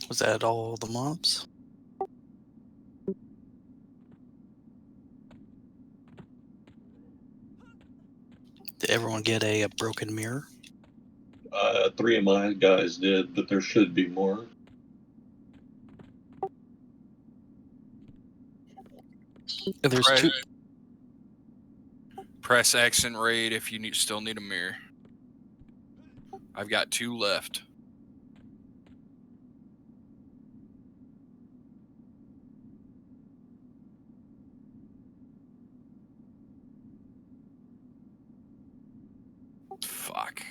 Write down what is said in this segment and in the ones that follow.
Was that all the mobs? Did everyone get a broken mirror? 3 of my guys did, but there should be more. There's two. Press X and raid if you still need a mirror. I've got 2 left. Fuck.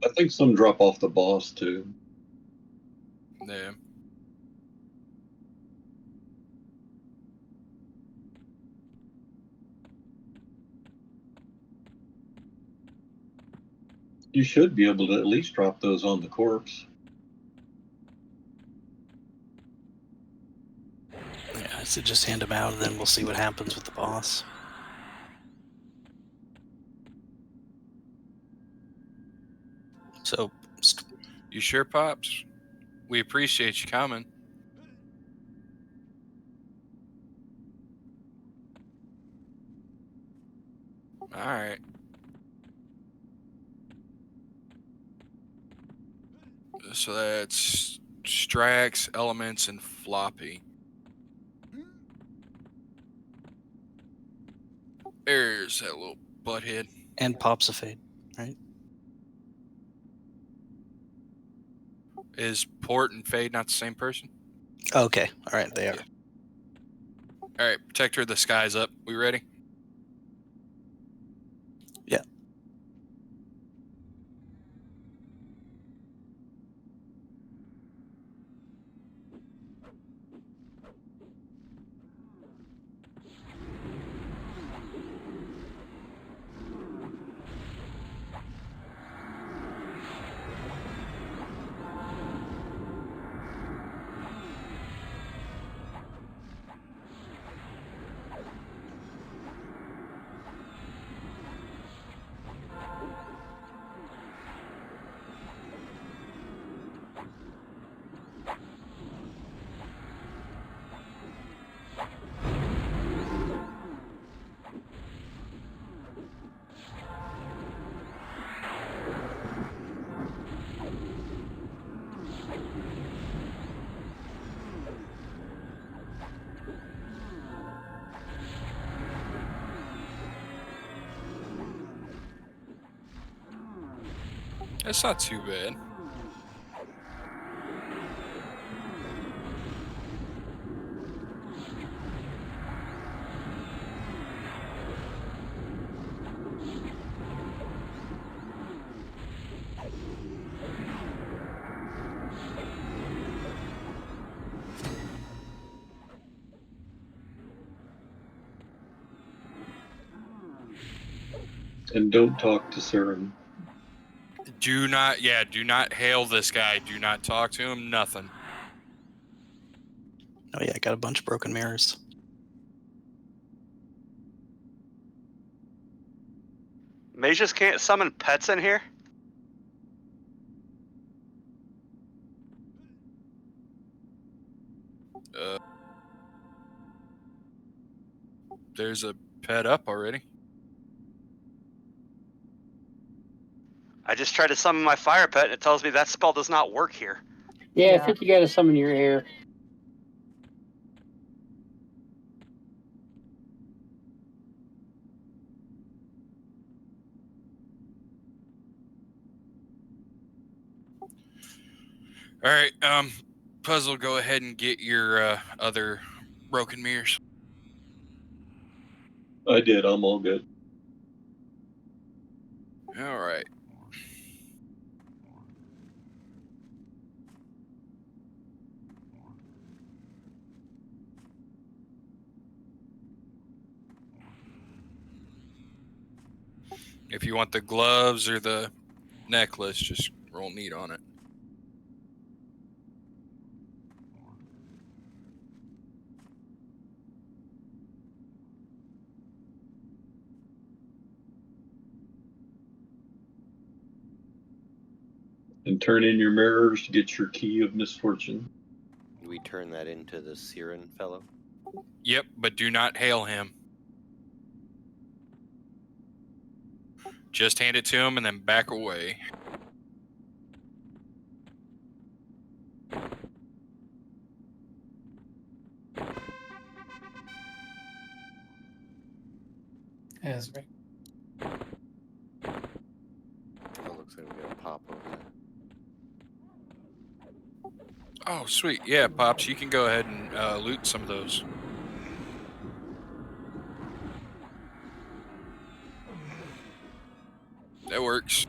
I think some drop off the boss too. Yeah. You should be able to at least drop those on the corpse. Yeah, so just hand them out, and then we'll see what happens with the boss. So, You sure, Pops? We appreciate you coming. All right. So that's Strax, Elements, and Floppy. There's that little butthead. and Popsifade, right? Is Port and Fade not the same person? Okay, all right, they are. Yeah. All right, Protector of the Sky's up. We ready? Yeah. That's not too bad. And don't talk to Saren. Do not hail this guy. Do not talk to him. Nothing. Oh yeah, I got a bunch of broken mirrors. Mages can't summon pets in here? There's a pet up already. I just tried to summon my fire pet and it tells me that spell does not work here. Yeah, I think you gotta summon your air. All right, Puzzle, go ahead and get your other broken mirrors. I did. I'm all good. All right. If you want the gloves or the necklace, just roll neat on it. And turn in your mirrors to get your key of misfortune. We turn that into the Siren fellow. Yep, but do not hail him. Just hand it to him and then back away. That's right. Oh, looks like we got a pop over there. Oh, sweet. Yeah, Pops, you can go ahead and loot some of those. That works.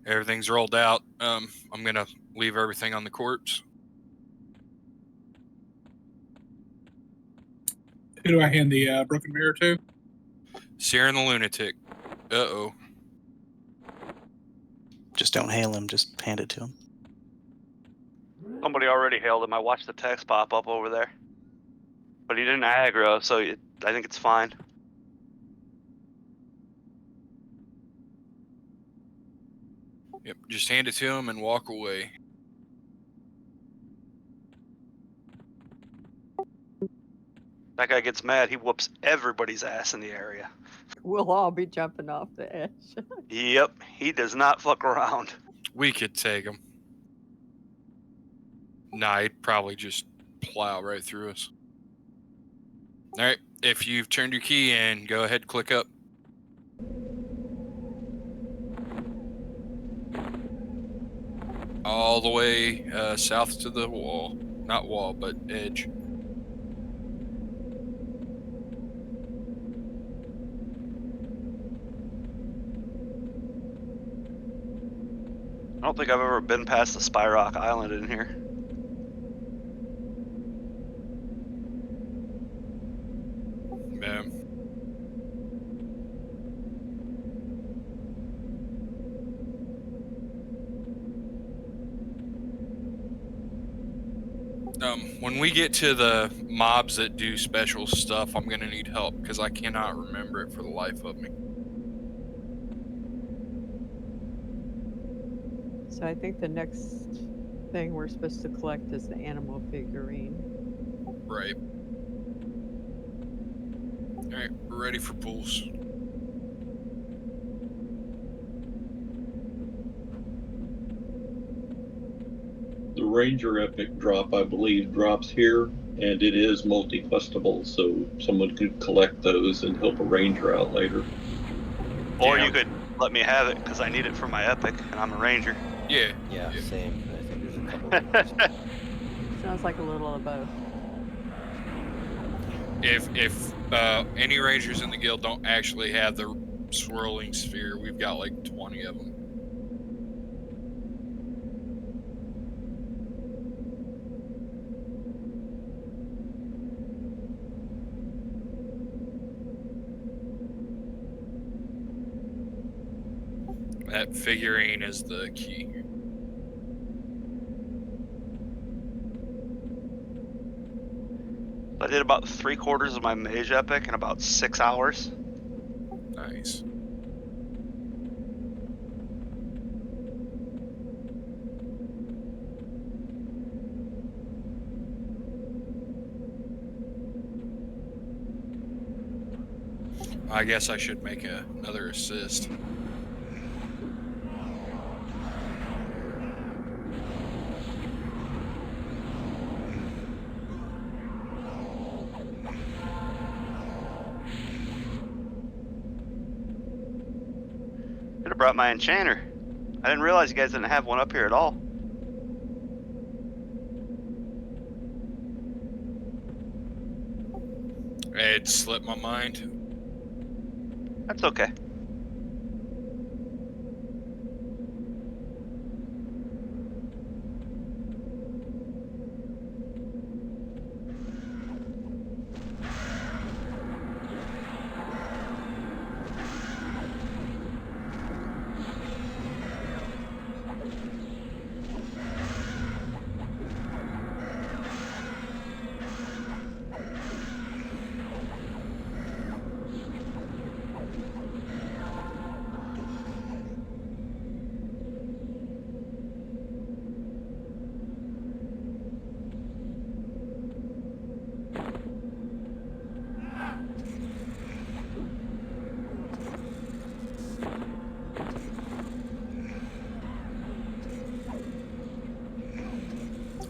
Everything's rolled out. I'm gonna leave everything on the corpse. Who do I hand the broken mirror to? Siren the lunatic. Uh-oh. Just don't hail him. Just hand it to him. Somebody already hailed him. I watched the text pop up over there. But he didn't aggro, so I think it's fine. Yep, just hand it to him and walk away. That guy gets mad. He whoops everybody's ass in the area. We'll all be jumping off the edge. Yep, he does not fuck around. We could take him. Nah, he'd probably just plow right through us. All right, if you've turned your key in, go ahead, click up. All the way south to the wall. Not wall, but edge. I don't think I've ever been past the Spyrock Island in here. When we get to the mobs that do special stuff, I'm gonna need help because I cannot remember it for the life of me. So I think the next thing we're supposed to collect is the animal figurine. Right. Alright, we're ready for pulls. The Ranger Epic drop, I believe, drops here, and it is multi-questable, so someone could collect those and help a Ranger out later. Or Yeah. you could let me have it because I need it for my Epic and I'm a Ranger. Yeah. Yeah, Yeah. same. I think there's a couple of those. Sounds like a little of both. If any rangers in the guild don't actually have the swirling sphere, we've got like 20 of them. That figurine is the key. I did about 3/4 of my Mage Epic in about 6 hours. Nice. I guess I should make another assist. Could have brought my Enchanter. I didn't realize you guys didn't have one up here at all. It slipped my mind. That's okay.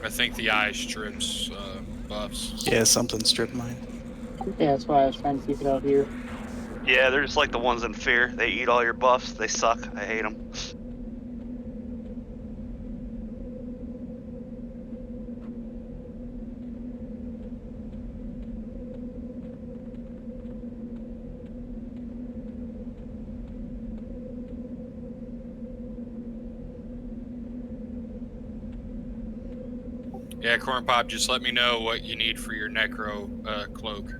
I think the eye strips buffs. Yeah, something stripped mine. Yeah, that's why I was trying to keep it out here. Yeah, they're just like the ones in Fear. They eat all your buffs. They suck. I hate them. Yeah, Corn Pop, just let me know what you need for your Necro cloak.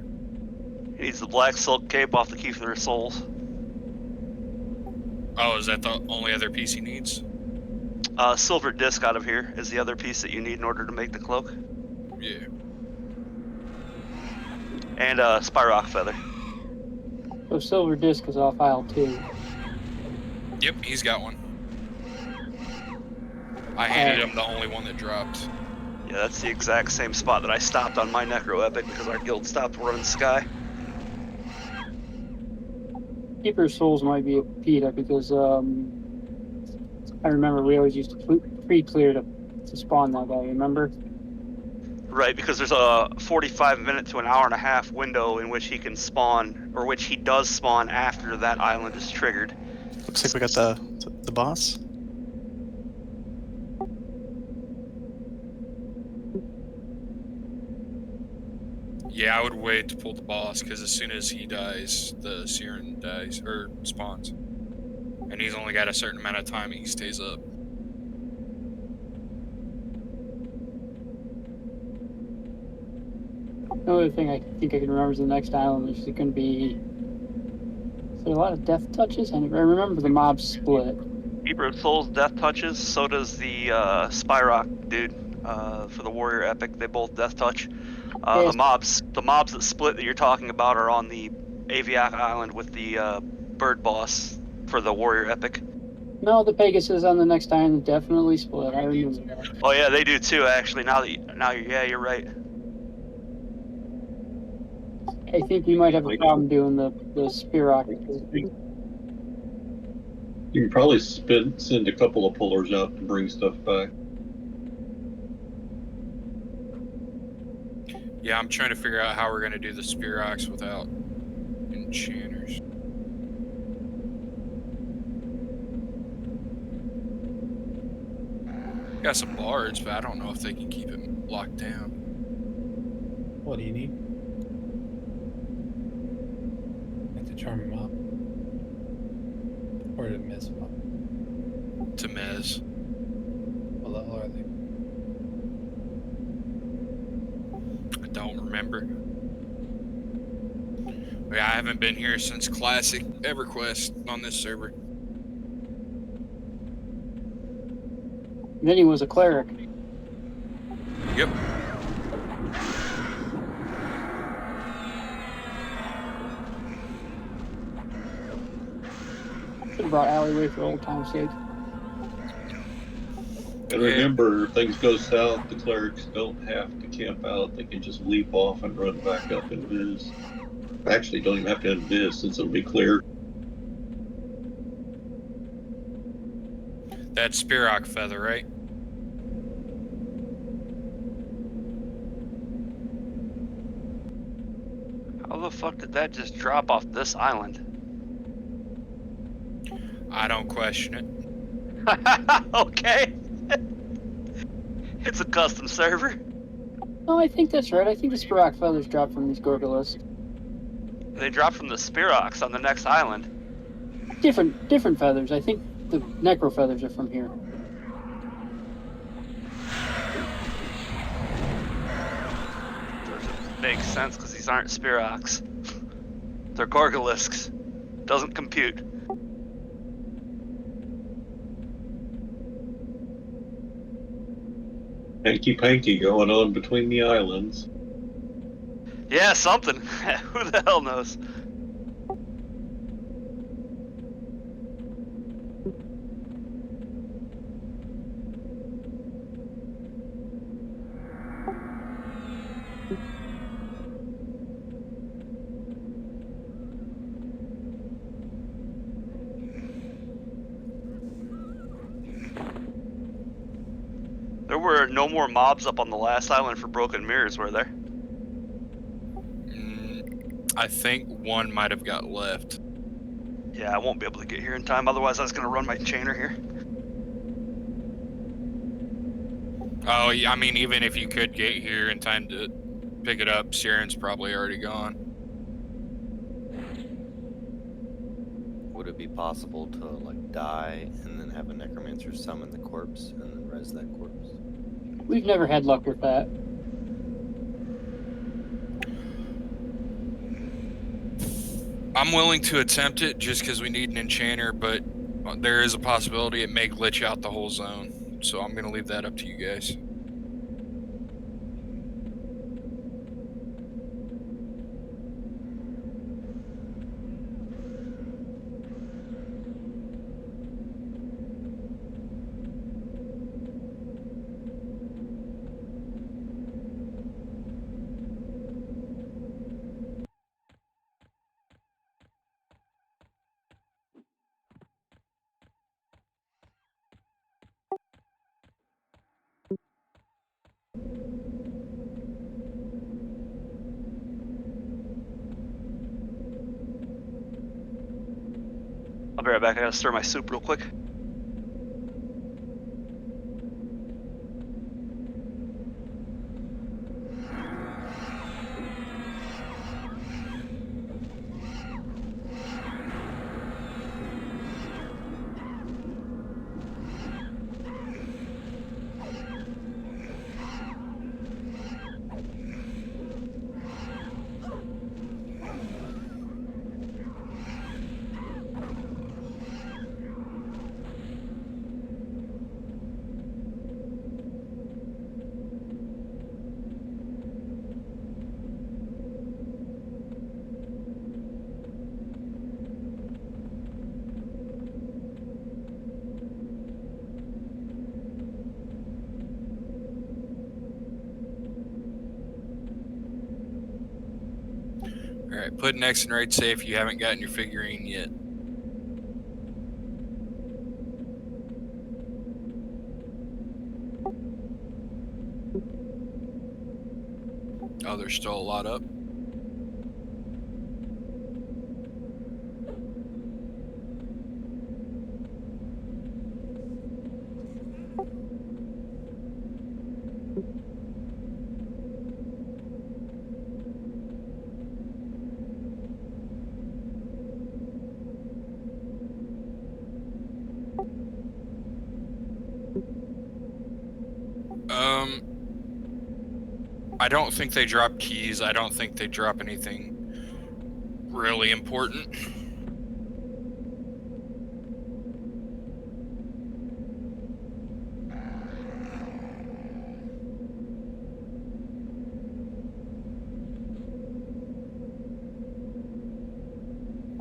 He needs the black silk cape off the Key for their souls. Oh, is that the only other piece he needs? Silver disc out of here is the other piece that you need in order to make the cloak. Yeah. And Spyrock feather. So silver disc is off aisle 2. Yep, he's got one. I handed him the only one that dropped. Yeah, that's the exact same spot that I stopped on my Necro Epic because our guild stopped running Sky. Keeper of Souls might be a PETA because I remember we always used to pre-clear to spawn that guy, remember? Right, because there's a 45-minute to an hour and a half window in which he can spawn, or which he does spawn after that island is triggered. Looks like we got the boss. Yeah, I would wait to pull the boss because as soon as he dies, the Siren dies or spawns, and he's only got a certain amount of time he stays up. Another thing I think I can remember is the next island is going to be. Is there a lot of death touches? I remember the mob split. Keeper of Souls death touches, so does the Spyrock dude for the Warrior Epic. They both death touch. Yes. The mobs that split that you're talking about are on the Aviac Island with the bird boss for the Warrior Epic. No, the Pegasus on the next island definitely split. I remember that. Oh yeah, they do too. Actually, you're right. I think you might have a problem doing the Spirok. You can probably send a couple of pullers out to bring stuff back. Yeah, I'm trying to figure out how we're gonna do the Spirox without enchanters. Got some bards, but I don't know if they can keep him locked down. What do you need? Like to charm him up? Or to mess him up? To Mez. What level are they? I don't remember. Yeah, I haven't been here since Classic EverQuest on this server. And then he was a cleric. Yep. Should have brought Alleyway for old time's sake. And remember, if things go south, the clerics don't have to camp out. They can just leap off and run back up and viz. Actually, don't even have to invis since it'll be clear. That's Spirok feather, right? How the fuck did that just drop off this island? I don't question it. Okay. It's a custom server. Oh, I think that's right. I think the Spirok feathers dropped from these Gorgolas. They dropped from the Spirox on the next island. Different feathers. I think the Necro feathers are from here. Makes sense because these aren't Spirox. They're Gorgolisks. Doesn't compute. Hanky-panky going on between the islands. Yeah, something. Who the hell knows? There There were no more mobs up on the last island for broken mirrors, were there? I think one might have got left. Yeah, I won't be able to get here in time. Otherwise, I was gonna run my chainer here. Oh, yeah, I mean, even if you could get here in time to pick it up, Siren's probably already gone. Would it be possible to like die and then have a necromancer summon the corpse and then res that corpse? We've never had luck with that. I'm willing to attempt it just because we need an enchanter, but there is a possibility it may glitch out the whole zone. So I'm going to leave that up to you guys. I'll be right back. I gotta stir my soup real quick. All right, put an X and raid safe. You haven't gotten your figurine yet. Oh, there's still a lot up. I don't think they drop keys. I don't think they drop anything really important.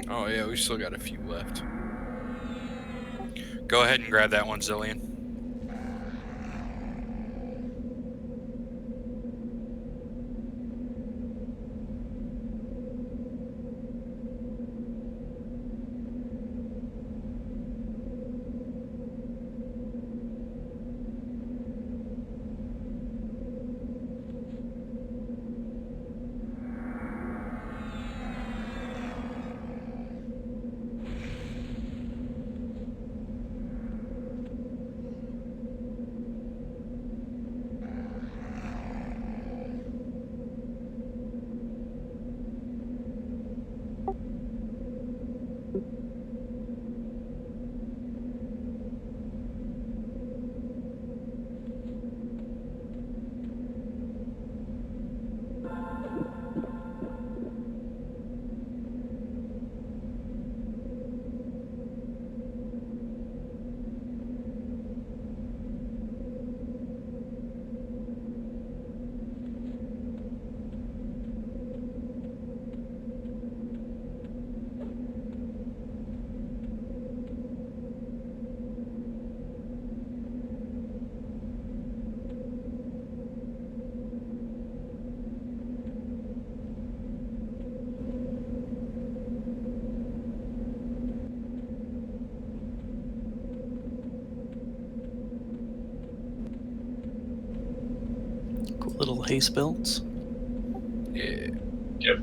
Oh yeah, we still got a few left. Go ahead and grab that one, Zillion. haste builds. Yeah. Yep.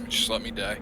Just let me die.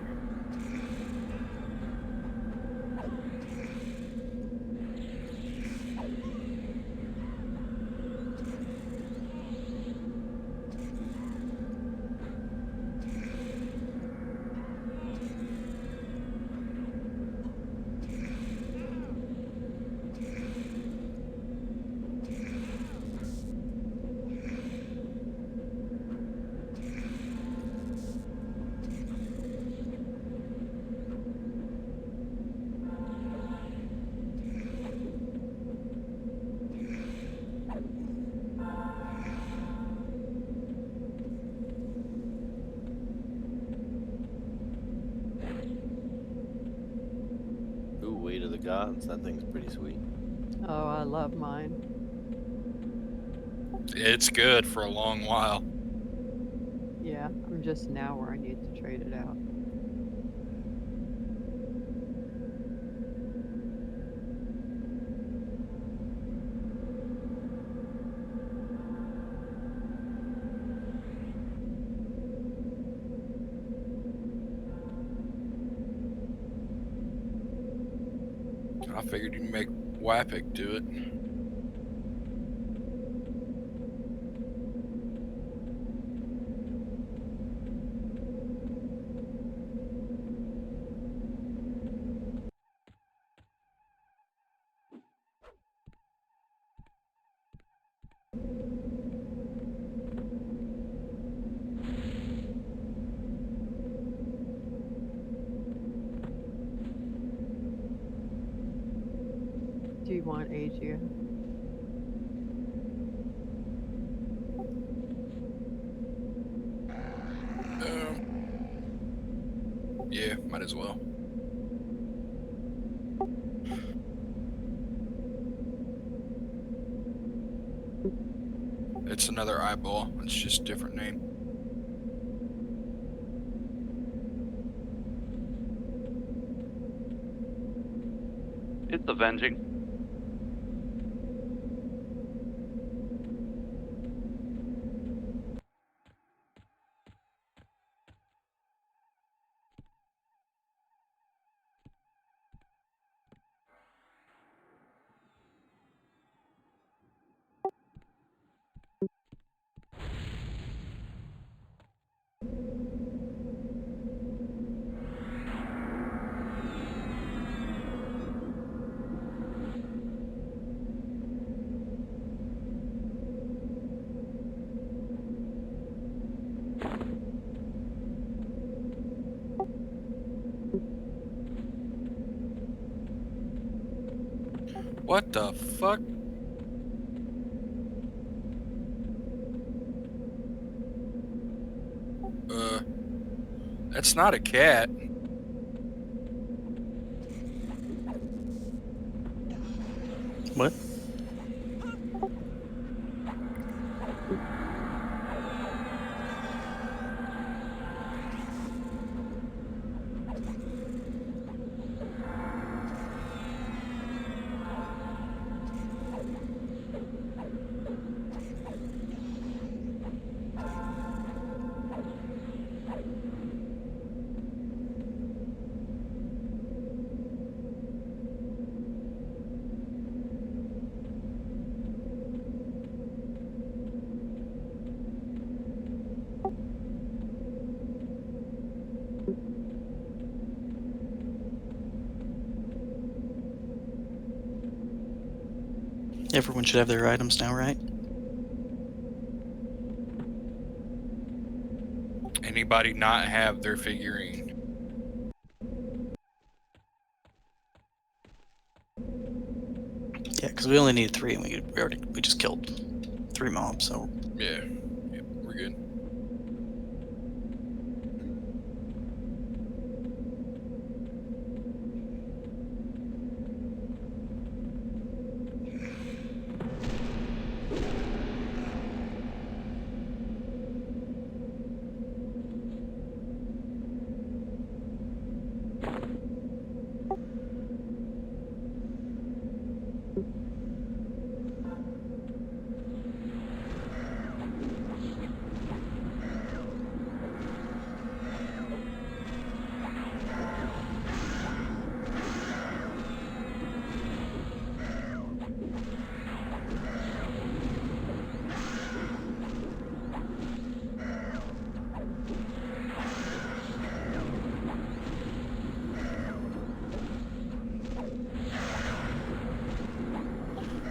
Ooh, Weight of the Gods. That thing's pretty sweet. Oh, I love mine. It's good for a long while. Yeah, I'm just now where I need to trade it out. I figured you'd make Wapik do it. Do you want Asia? Yeah, might as well. It's another eyeball. It's just a different name. It's avenging. What the fuck? That's not a cat. What? Everyone should have their items now, right? anybody not have their figurine? Yeah, because we only need 3, and we just killed 3 mobs. So Yeah, we're good.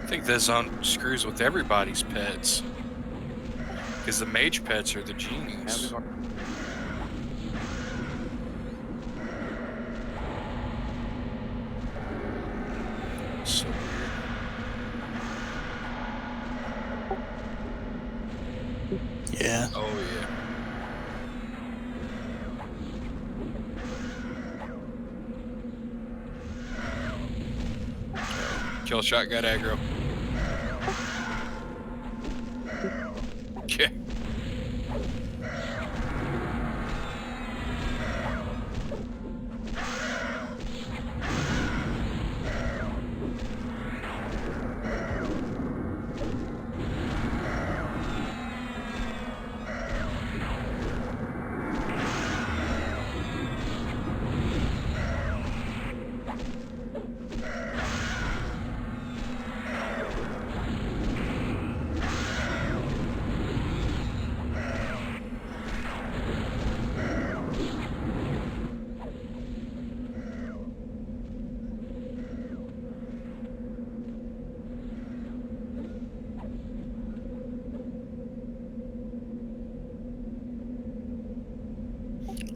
I think this zone screws with everybody's pets. Because the mage pets are the genies. So weird. yeah, Oh yeah. Kill shot got aggro. Yeah.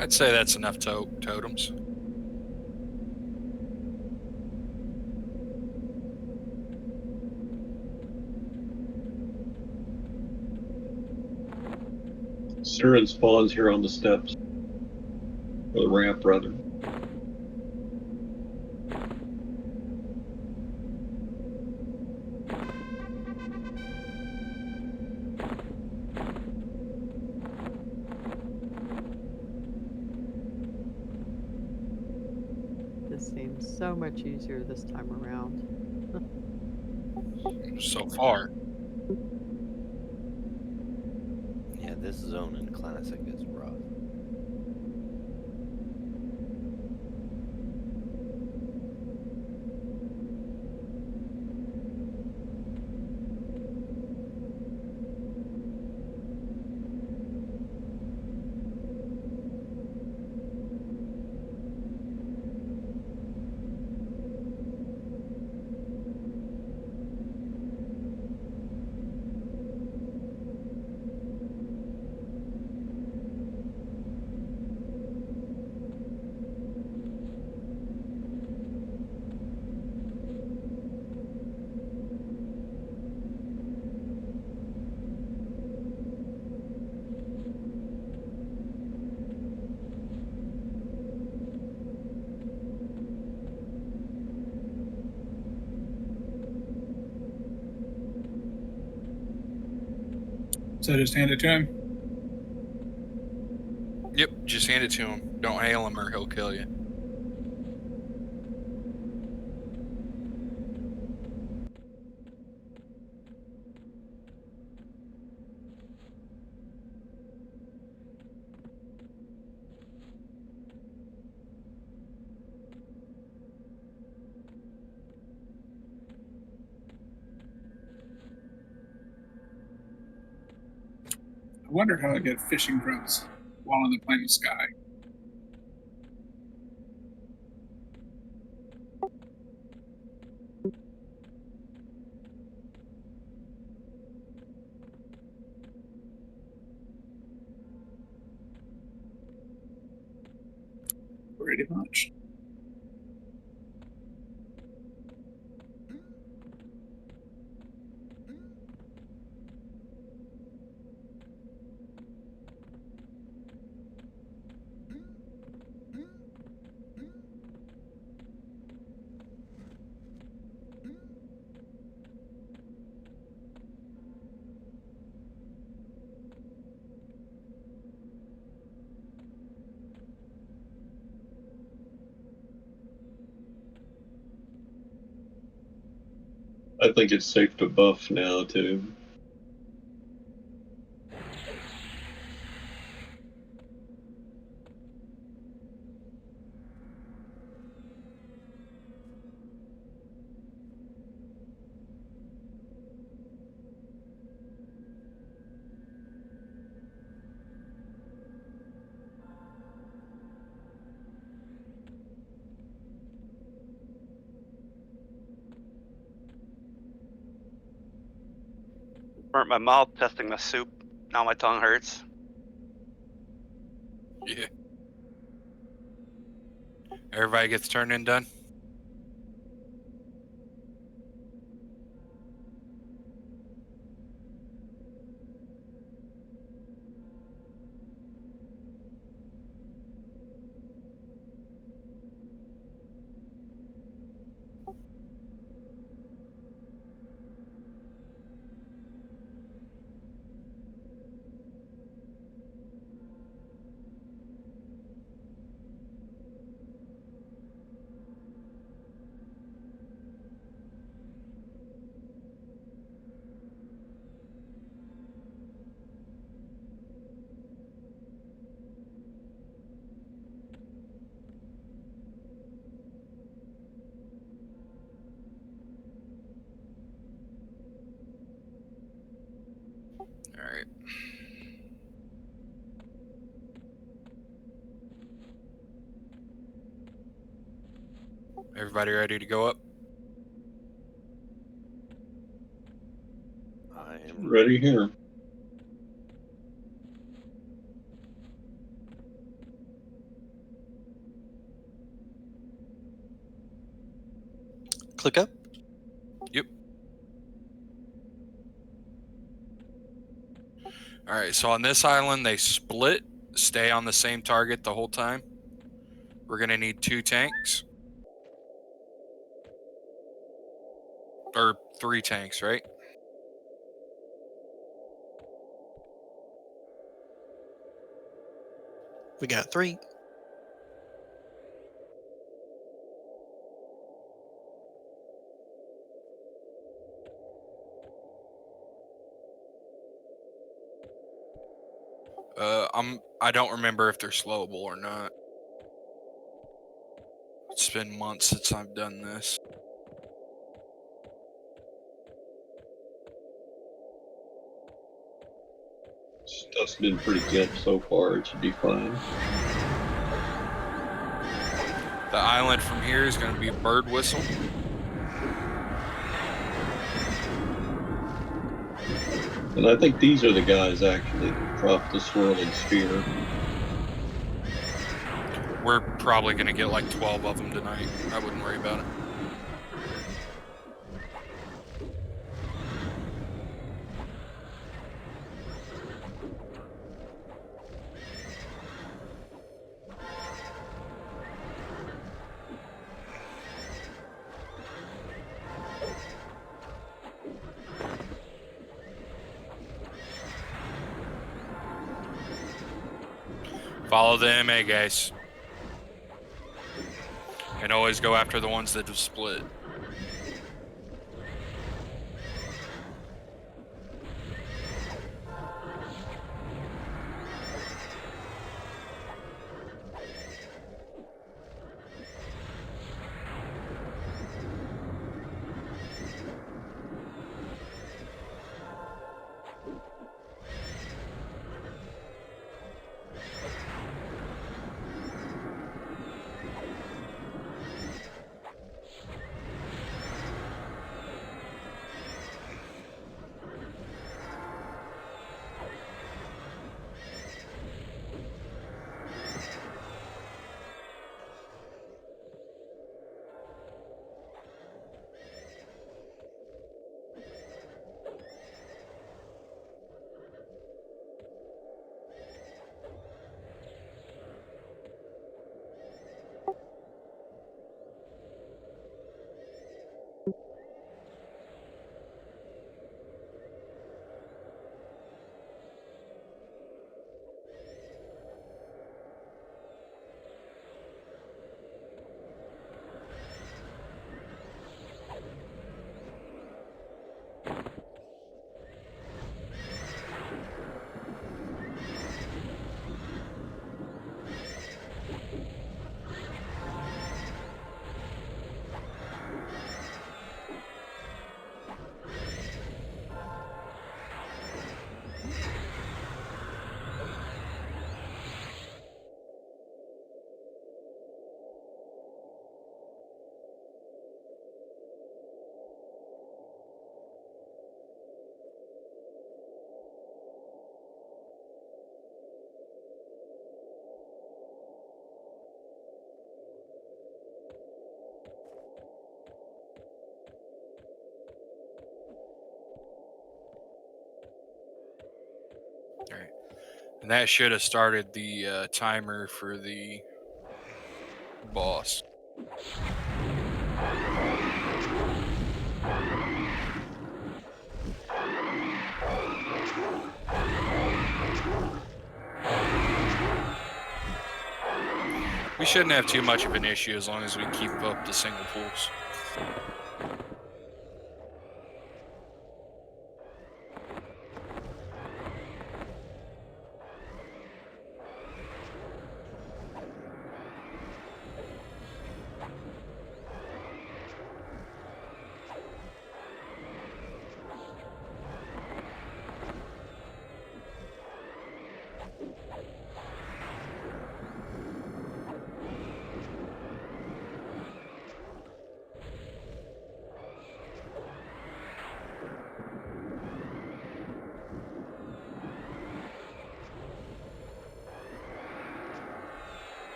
I'd say that's enough totems. Siren spawns here on the steps. Or the ramp, rather. This seems so much easier this time around. So far. Yeah, this zone in Classic is rough. So just hand it to him. Yep, just hand it to him. Don't hail him or he'll kill you. I wonder how I get fishing grubs while on the plane of sky. pretty much. I think it's safe to buff now, too. Burnt my mouth testing the soup. Now my tongue hurts. Yeah. Everybody gets turned in done? Alright. Everybody ready to go up? I am Ready here. Click up. Yep. Alright, so on this island, they split, stay on the same target the whole time. We're going to need 2 tanks. Or 3 tanks, right? We got 3. I don't remember if they're slowable or not. It's been months since I've done this. Stuff's been pretty good so far. It should be fine. The island from here is going to be Bird Whistle. And I think these are the guys actually that dropped the swirling spear. We're probably going to get like 12 of them tonight. I wouldn't worry about it. Follow the MA, guys. And always go after the ones that have split. All right. And that should have started the timer for the boss. We shouldn't have too much of an issue as long as we keep up the single pulls.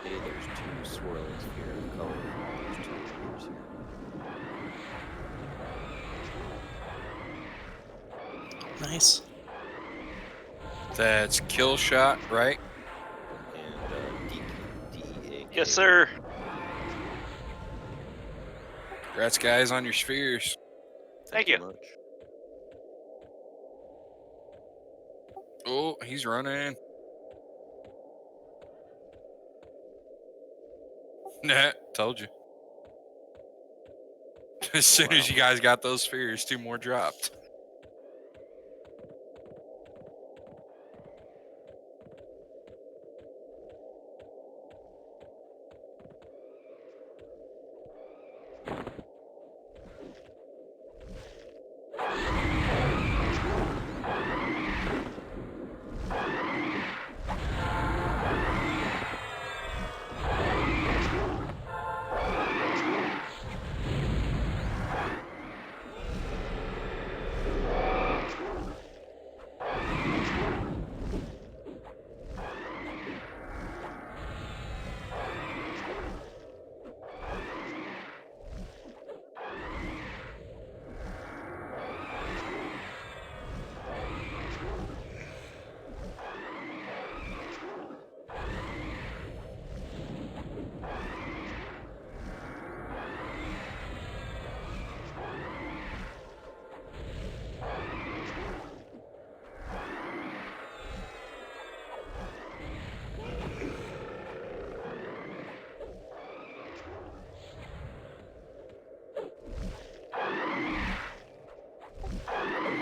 Hey, there's two swirling sphere of color. There's two rangers here. Nice. That's kill shot, right? And DEA. Yes, sir. Congrats, guys, on your spheres. Thank you. Much. Oh, he's running. Nah, told you. As soon as you guys got those spheres, 2 more dropped.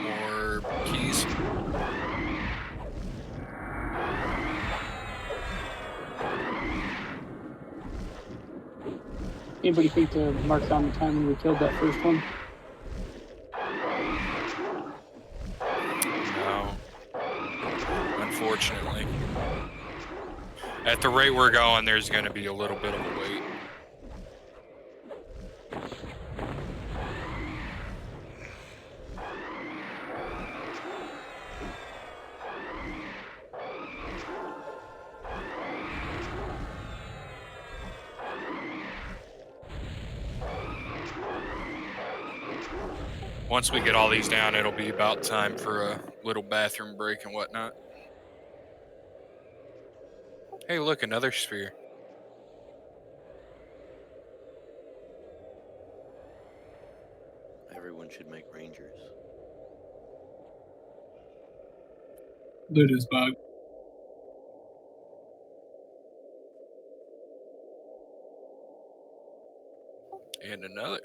More keys. Anybody think to mark down the time when we killed that first one? No. Unfortunately. At the rate we're going, there's going to be a little bit of a wait. Once we get all these down, it'll be about time for a little bathroom break and whatnot. Hey, look, another sphere. Everyone should make rangers. Loot is bug. And another.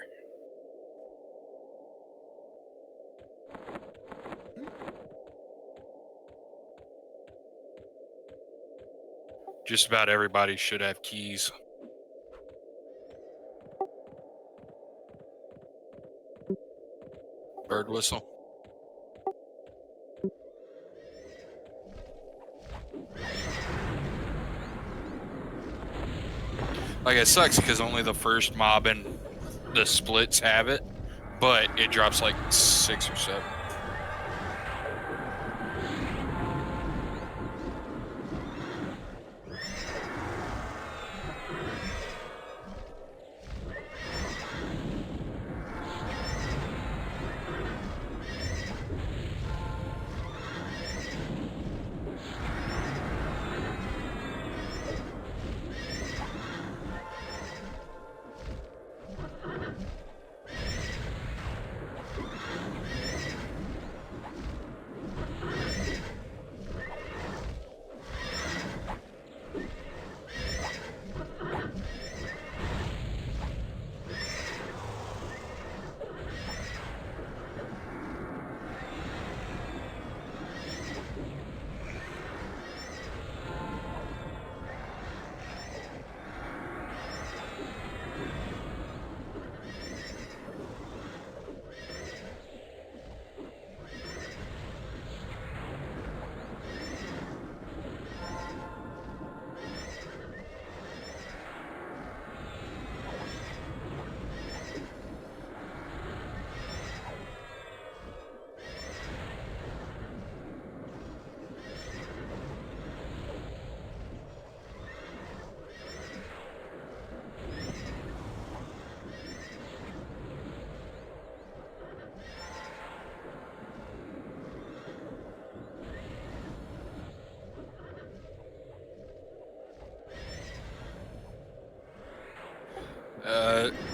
Just about everybody should have keys. Bird whistle. Like, it sucks because only the first mob and the splits have it, but it drops like 6 or 7.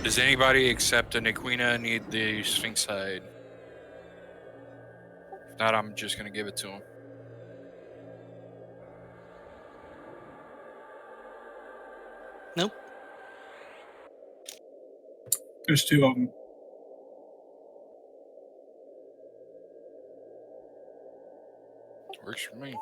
Does anybody except an Equina need the Sphinx hide? If not, I'm just gonna give it to him. Nope. There's 2 of them. Works for me.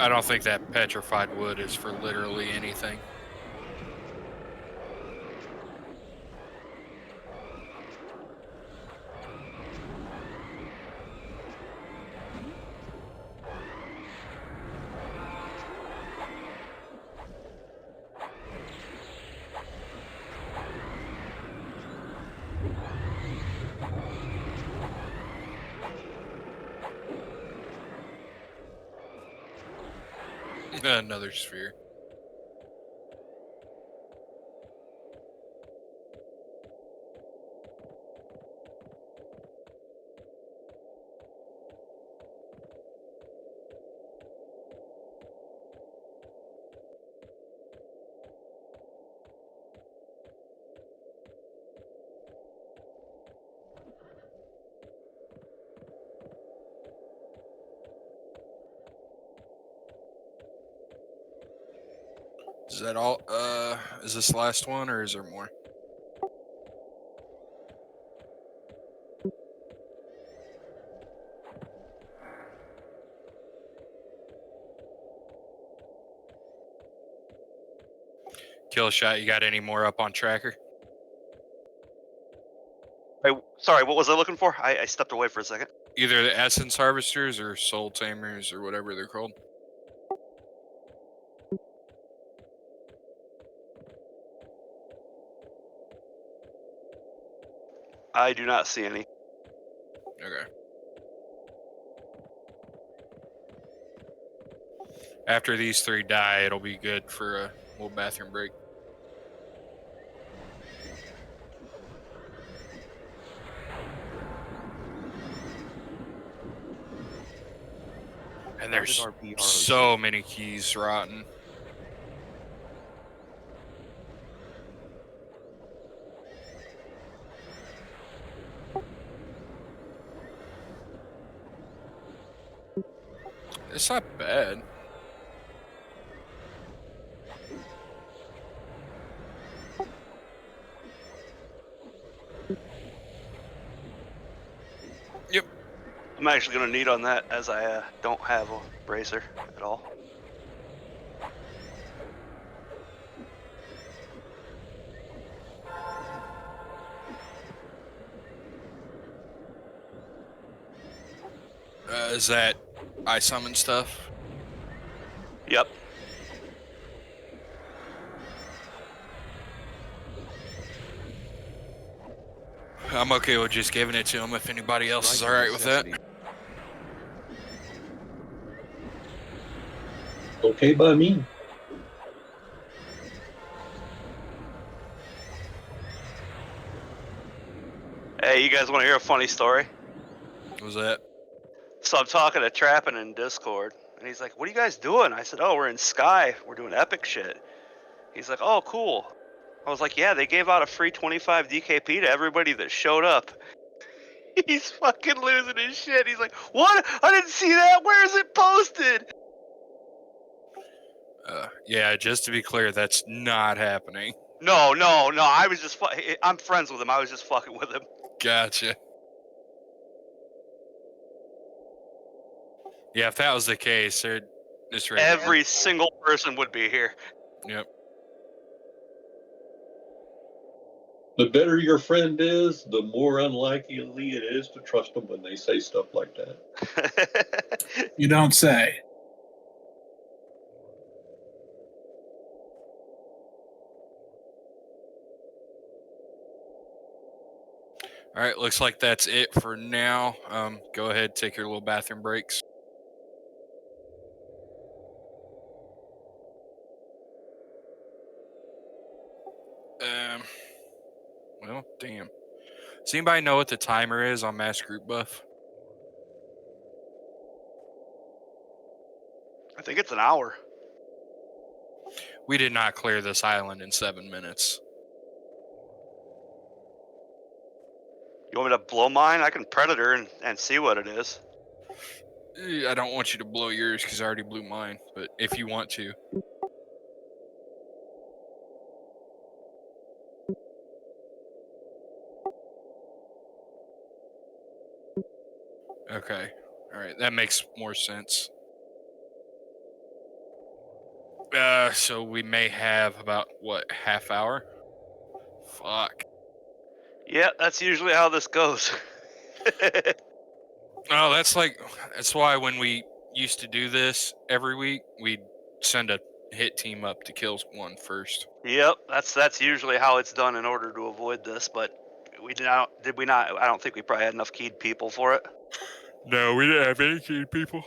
I don't think that petrified wood is for literally anything. Another sphere. Is that all? Is this the last one, or is there more? Kill shot. You got any more up on tracker? Hey, sorry, what was I looking for? I stepped away for a second. Either the essence harvesters or soul tamers or whatever they're called. I do not see any. Okay. After these 3 die, it'll be good for a little bathroom break. And there's so many keys rotten. It's not bad. Yep. I'm actually going to need on that as I don't have a bracer at all. Is that I summon stuff? Yep. I'm okay with just giving it to him if anybody else is alright with that. Okay by me. Hey, you guys want to hear a funny story? What was that? So I'm talking to Trappin in Discord, and he's like, "What are you guys doing?" I said, "Oh, we're in Sky. We're doing epic shit." He's like, "Oh, cool." I was like, "Yeah, they gave out a free 25 DKP to everybody that showed up." He's fucking losing his shit. He's like, "What? I didn't see that. Where is it posted?" Yeah, just to be clear, that's not happening. No. I was just. I'm friends with him. I was just fucking with him. Gotcha. Yeah, if that was the case, it's right. Every single person would be here. Yep. The better your friend is, the more unlikely it is to trust them when they say stuff like that. You don't say. All right, looks like that's it for now. Go ahead, take your little bathroom breaks. Well, damn. Does anybody know what the timer is on mass group buff? I think it's an hour. We did not clear this island in 7 minutes. You want me to blow mine? I can Predator and see what it is. I don't want you to blow yours because I already blew mine, but if you want to. Okay. All right, that makes more sense. So we may have about, what, half hour? Fuck. Yeah, that's usually how this goes. Oh, that's why when we used to do this every week, we'd send a hit team up to kill one first. Yep, that's usually how it's done in order to avoid this, but did we not? I don't think we probably had enough keyed people for it. No, we didn't have any key people.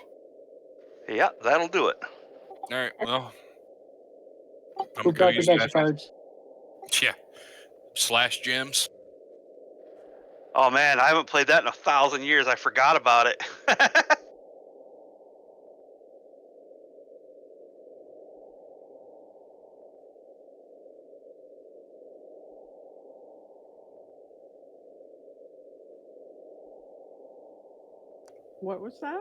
Yeah, that'll do it. All right, well, I'm Who gonna go got the use best that. cards? Yeah, slash gems. Oh man, I haven't played that in 1,000 years. I forgot about it. What was that?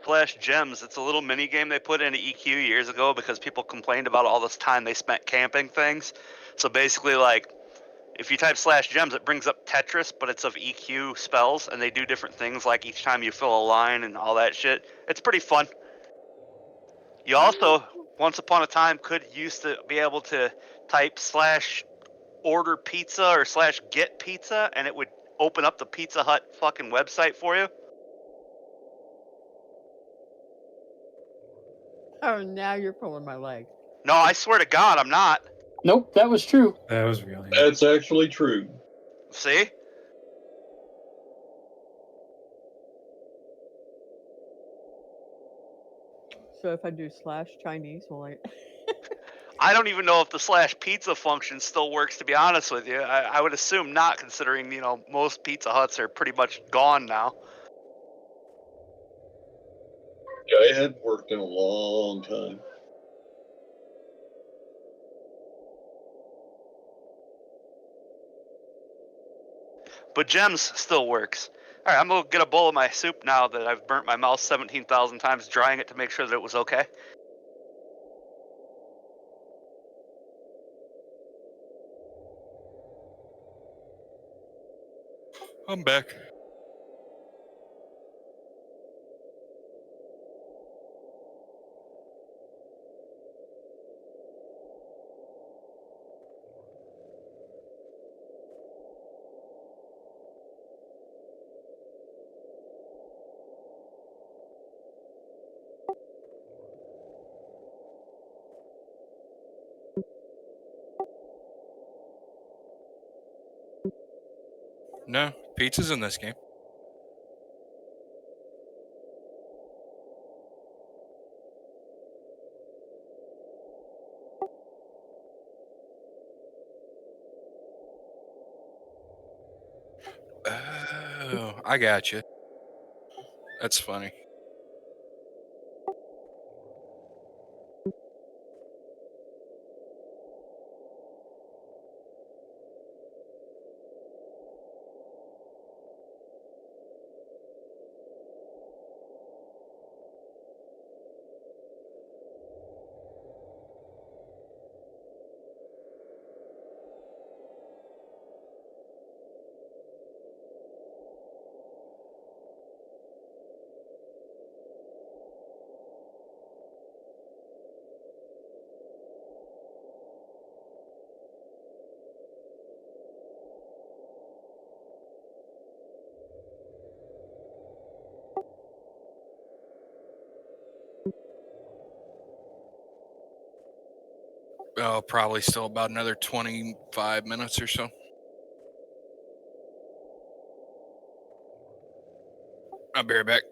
slash gems. It's a little mini game they put into EQ years ago because people complained about all this time they spent camping things. So basically, like, if you type slash gems, it brings up Tetris, but it's of EQ spells, and they do different things like each time you fill a line and all that shit. It's pretty fun. You also, once upon a time, used to be able to type slash order pizza or slash get pizza, and it would open up the Pizza Hut fucking website for you. Oh, now you're pulling my leg. No, I swear to God, I'm not. Nope, that was true. That was real. Yeah. That's actually true. See? So if I do slash Chinese, will I? I don't even know if the slash pizza function still works, to be honest with you. I would assume not, considering, most Pizza Huts are pretty much gone now. Yeah, it hadn't worked in a long time. But gems still works. All right, I'm going to get a bowl of my soup now that I've burnt my mouth 17,000 times drying it to make sure that it was okay. I'm back. No, pizza's in this game. Oh, I got you. That's funny. Oh, probably still about another 25 minutes or so. I'll be right back.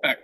Back.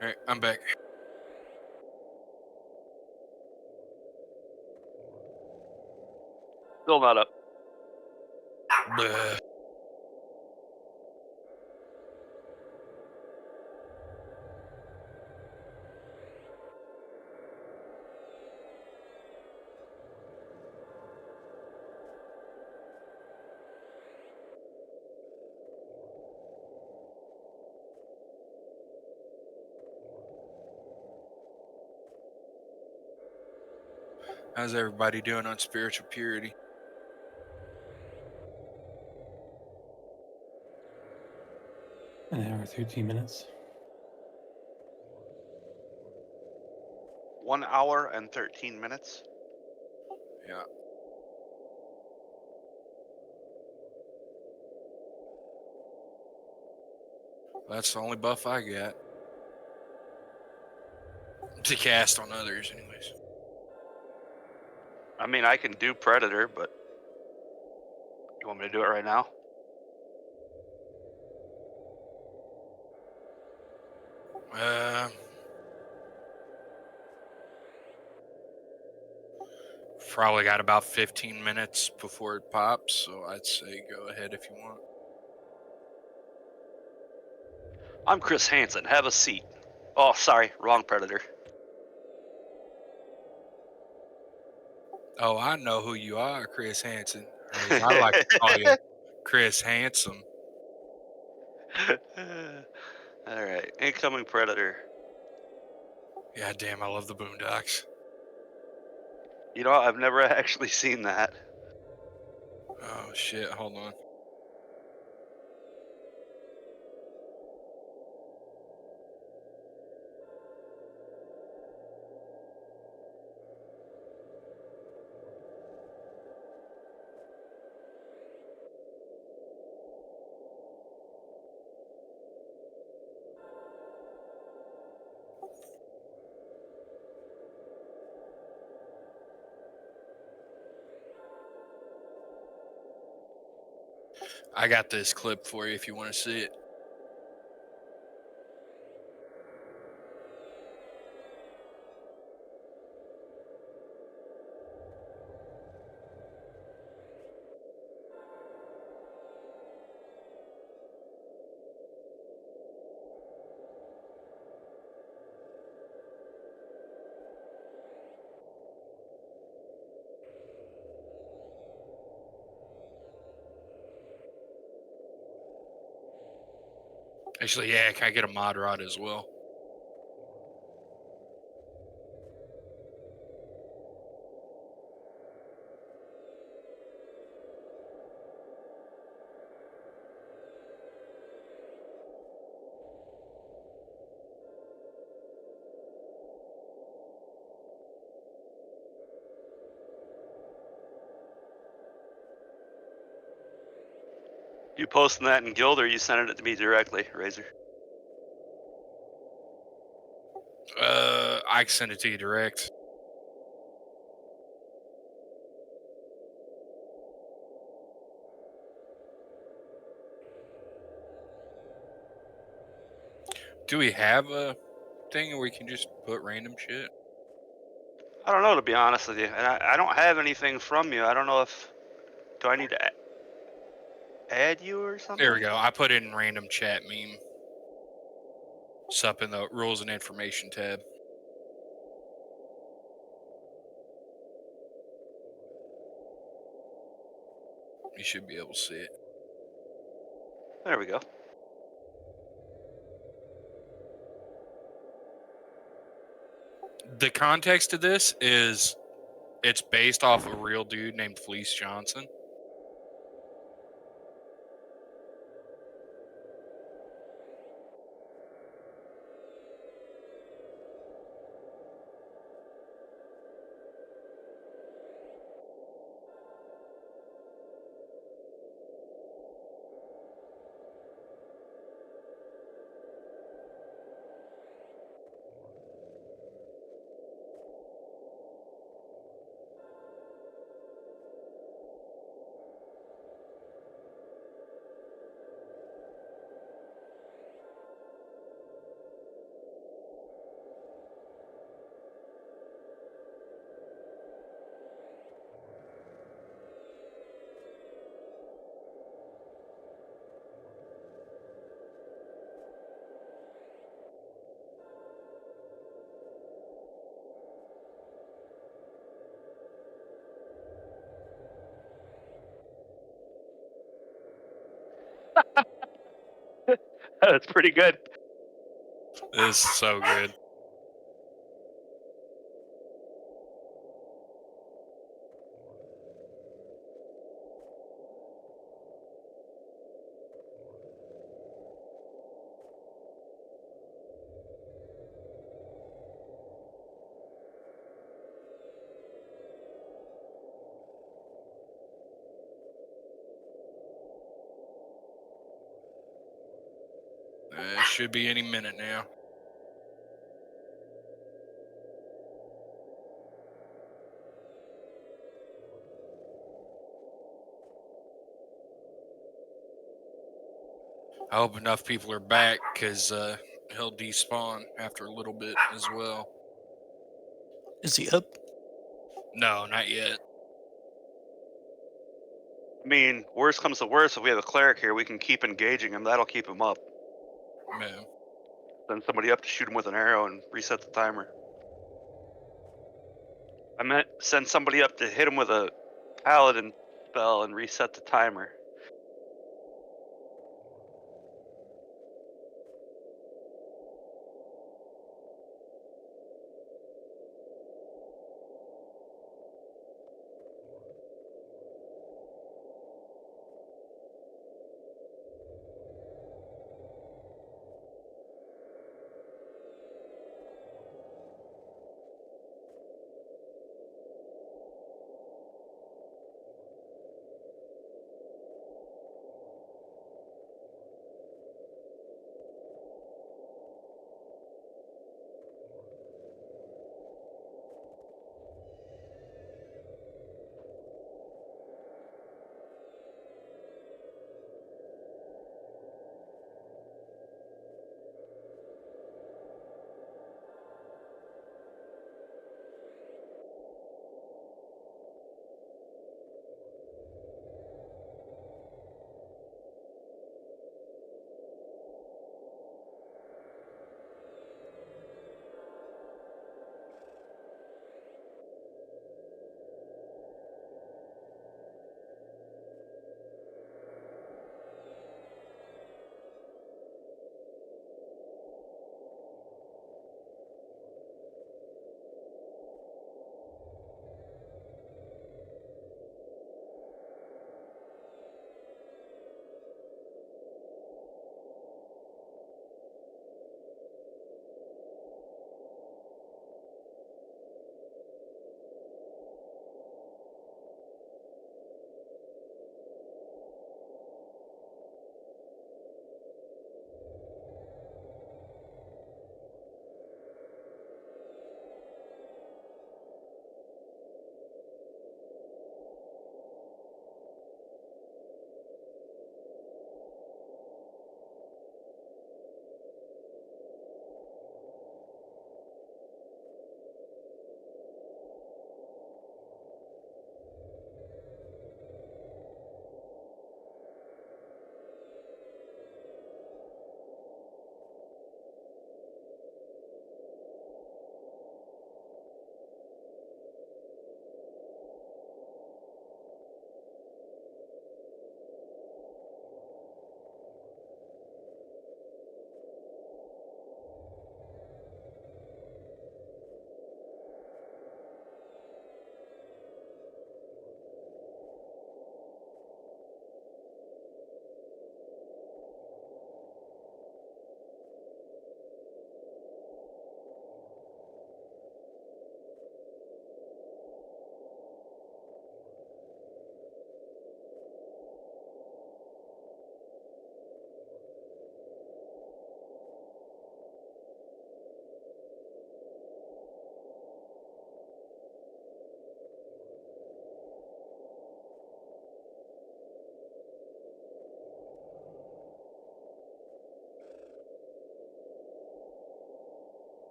Alright, I'm back. Still not up. Bleh. How's everybody doing on spiritual purity? An hour, 13 minutes. 1 hour and 13 minutes. Yeah. That's the only buff I got. To cast on others, anyways. I mean, I can do Predator, but you want me to do it right now? Probably got about 15 minutes before it pops, so I'd say go ahead if you want. I'm Chris Hansen. Have a seat. Oh, sorry, wrong Predator. Oh, I know who you are, Chris Hansen. Or as I like to call you, Chris Handsome. All right, incoming Predator. Yeah, damn, I love the Boondocks. You know, I've never actually seen that. Oh, shit, hold on. I got this clip for you if you want to see it. Actually, yeah, can I get a mod rod as well? You posting that in Guild, or you sending it to me directly, Razor? I can send it to you direct. Do we have a thing where we can just put random shit? I don't know, to be honest with you, and I don't have anything from you. I don't know if do I need to add you or something? There we go. I put in random chat meme. It's up in the rules and information tab. You should be able to see it. There we go. The context of this is it's based off a real dude named Fleece Johnson. That's pretty good. This is so good. Should be any minute now. I hope enough people are back because he'll despawn after a little bit as well. Is he up? No, not yet. I mean, worst comes to worst, if we have a cleric here, we can keep engaging him. That'll keep him up. Man. Send somebody up to shoot him with an arrow and reset the timer. I meant send somebody up to hit him with a paladin spell and reset the timer.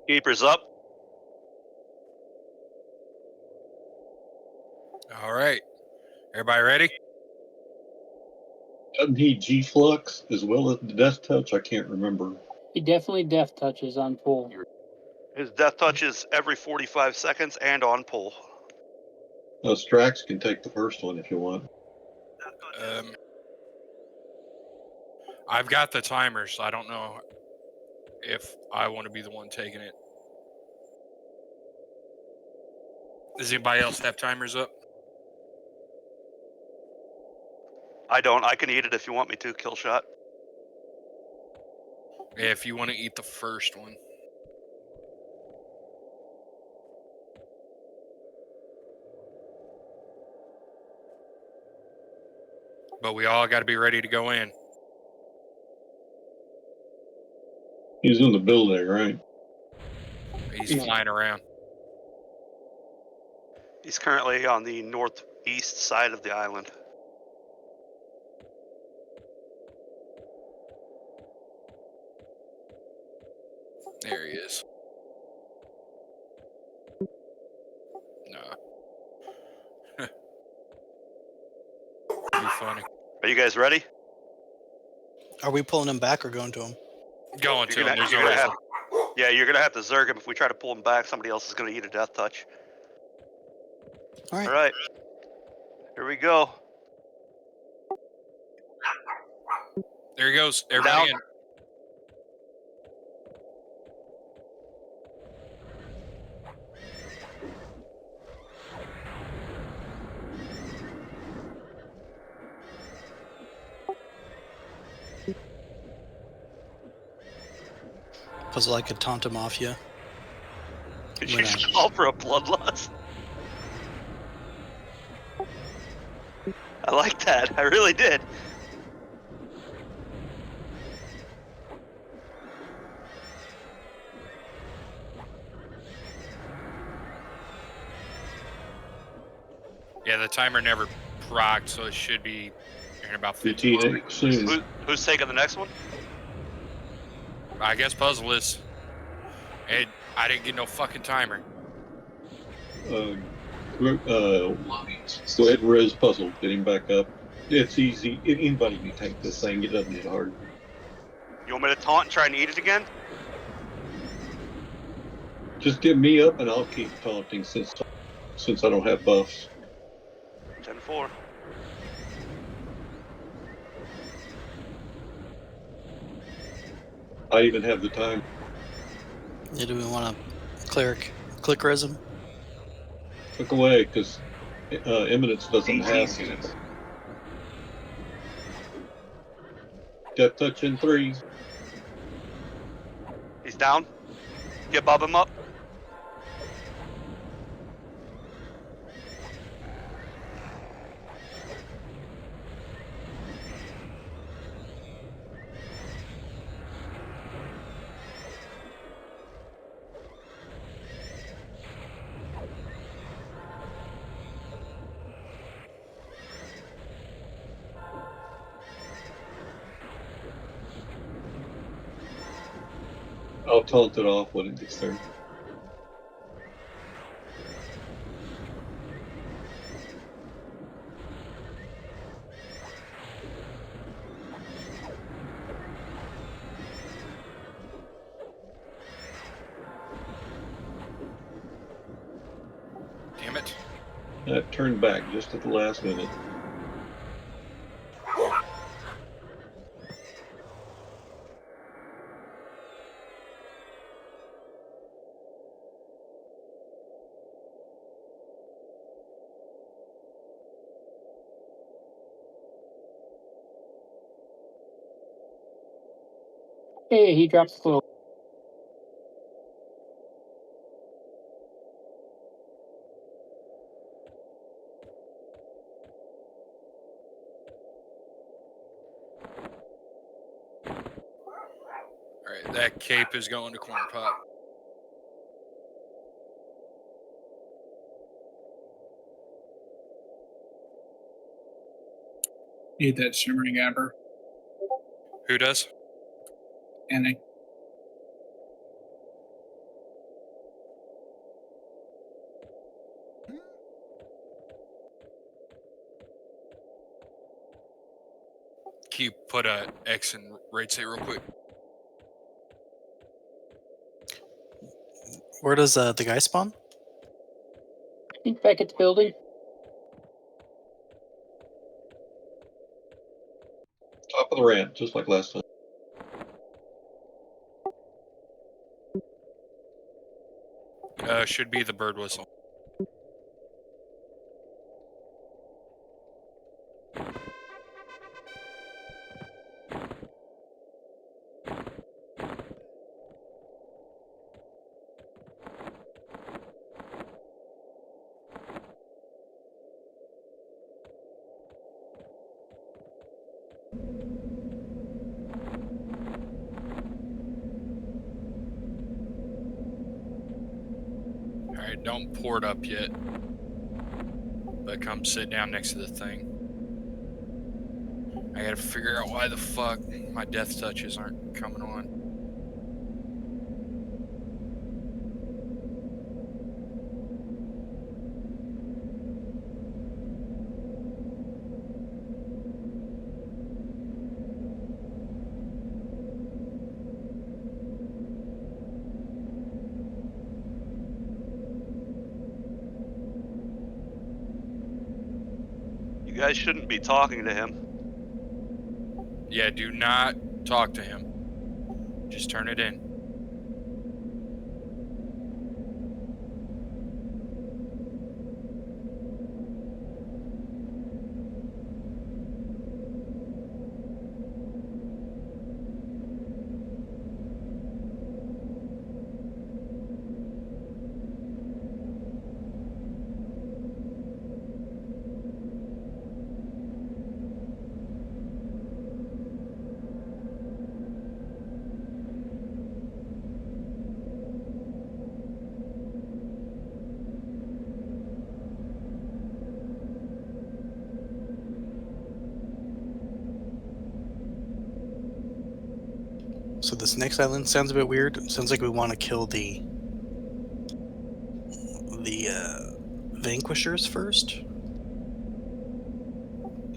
Keepers up. All right. Everybody ready? Doesn't he G-Flux as well as the Death Touch? I can't remember. He definitely death touches on pull. His death touch is every 45 seconds and on pull. Strax can take the first one if you want. I've got the timer, so I don't know if I want to be the one taking it. Does anybody else have timers up? I don't. I can eat it if you want me to, kill shot. If you want to eat the first one. But we all got to be ready to go in. He's in the building, right? He's flying around. He's currently on the northeast side of the island. There he is. Nah. That'd be funny. Are you guys ready? Are we pulling him back or going to him? Going to You're him. gonna, There's you're no gonna reason. have, yeah, you're gonna have to zerg him. If we try to pull him back, somebody else is gonna eat a death touch. All right. All right, here we go. There he goes. Everybody Down. in. Because I could taunt him off you. Did We're you not. call for a bloodlust? I like that. I really did. Yeah, the timer never procced, so it should be in about 50. BT8 soon. Who's taking the next one? I guess puzzle is. I didn't get no fucking timer. Go ahead and res puzzle. Get him back up. It's easy. Anybody can take this thing. It doesn't hit hard. You want me to taunt and try and eat it again? Just get me up and I'll keep taunting since I don't have buffs. 10-4. I even have the time. Yeah, do we want to click res him? Click away because Eminence doesn't have Death Touch in 3. He's down. Get Bob him up. I'll taunt it off when it gets there. Damn it. That turned back just at the last minute. Hey, he drops the little. Alright, that cape is going to corn pop. Need that shimmering amber. Who does? Annie. Can you put a X in raid state real quick? Where does the guy spawn? I think back at the building. Top of the ramp, just like last time. Should be the bird whistle. Alright, don't port up yet. But come sit down next to the thing. I gotta figure out why the fuck my death touches aren't coming on. You guys shouldn't be talking to him. Yeah, do not talk to him. Just turn it in. So this next island sounds a bit weird. It sounds like we want to kill the vanquishers first.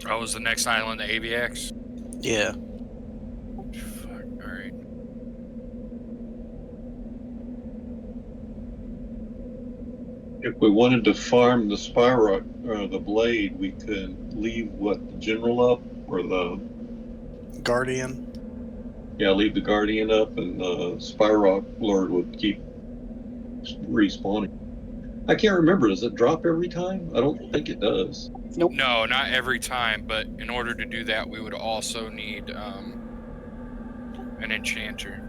Oh, was the next island the AVX? Yeah. Fuck, alright. If we wanted to farm the Spyrock, or the blade, we could leave the general up, or the Guardian. leave the Guardian up, and the Spyrock Lord would keep respawning. I can't remember. Does it drop every time? I don't think it does. Nope. No, not every time, but in order to do that, we would also need an enchanter.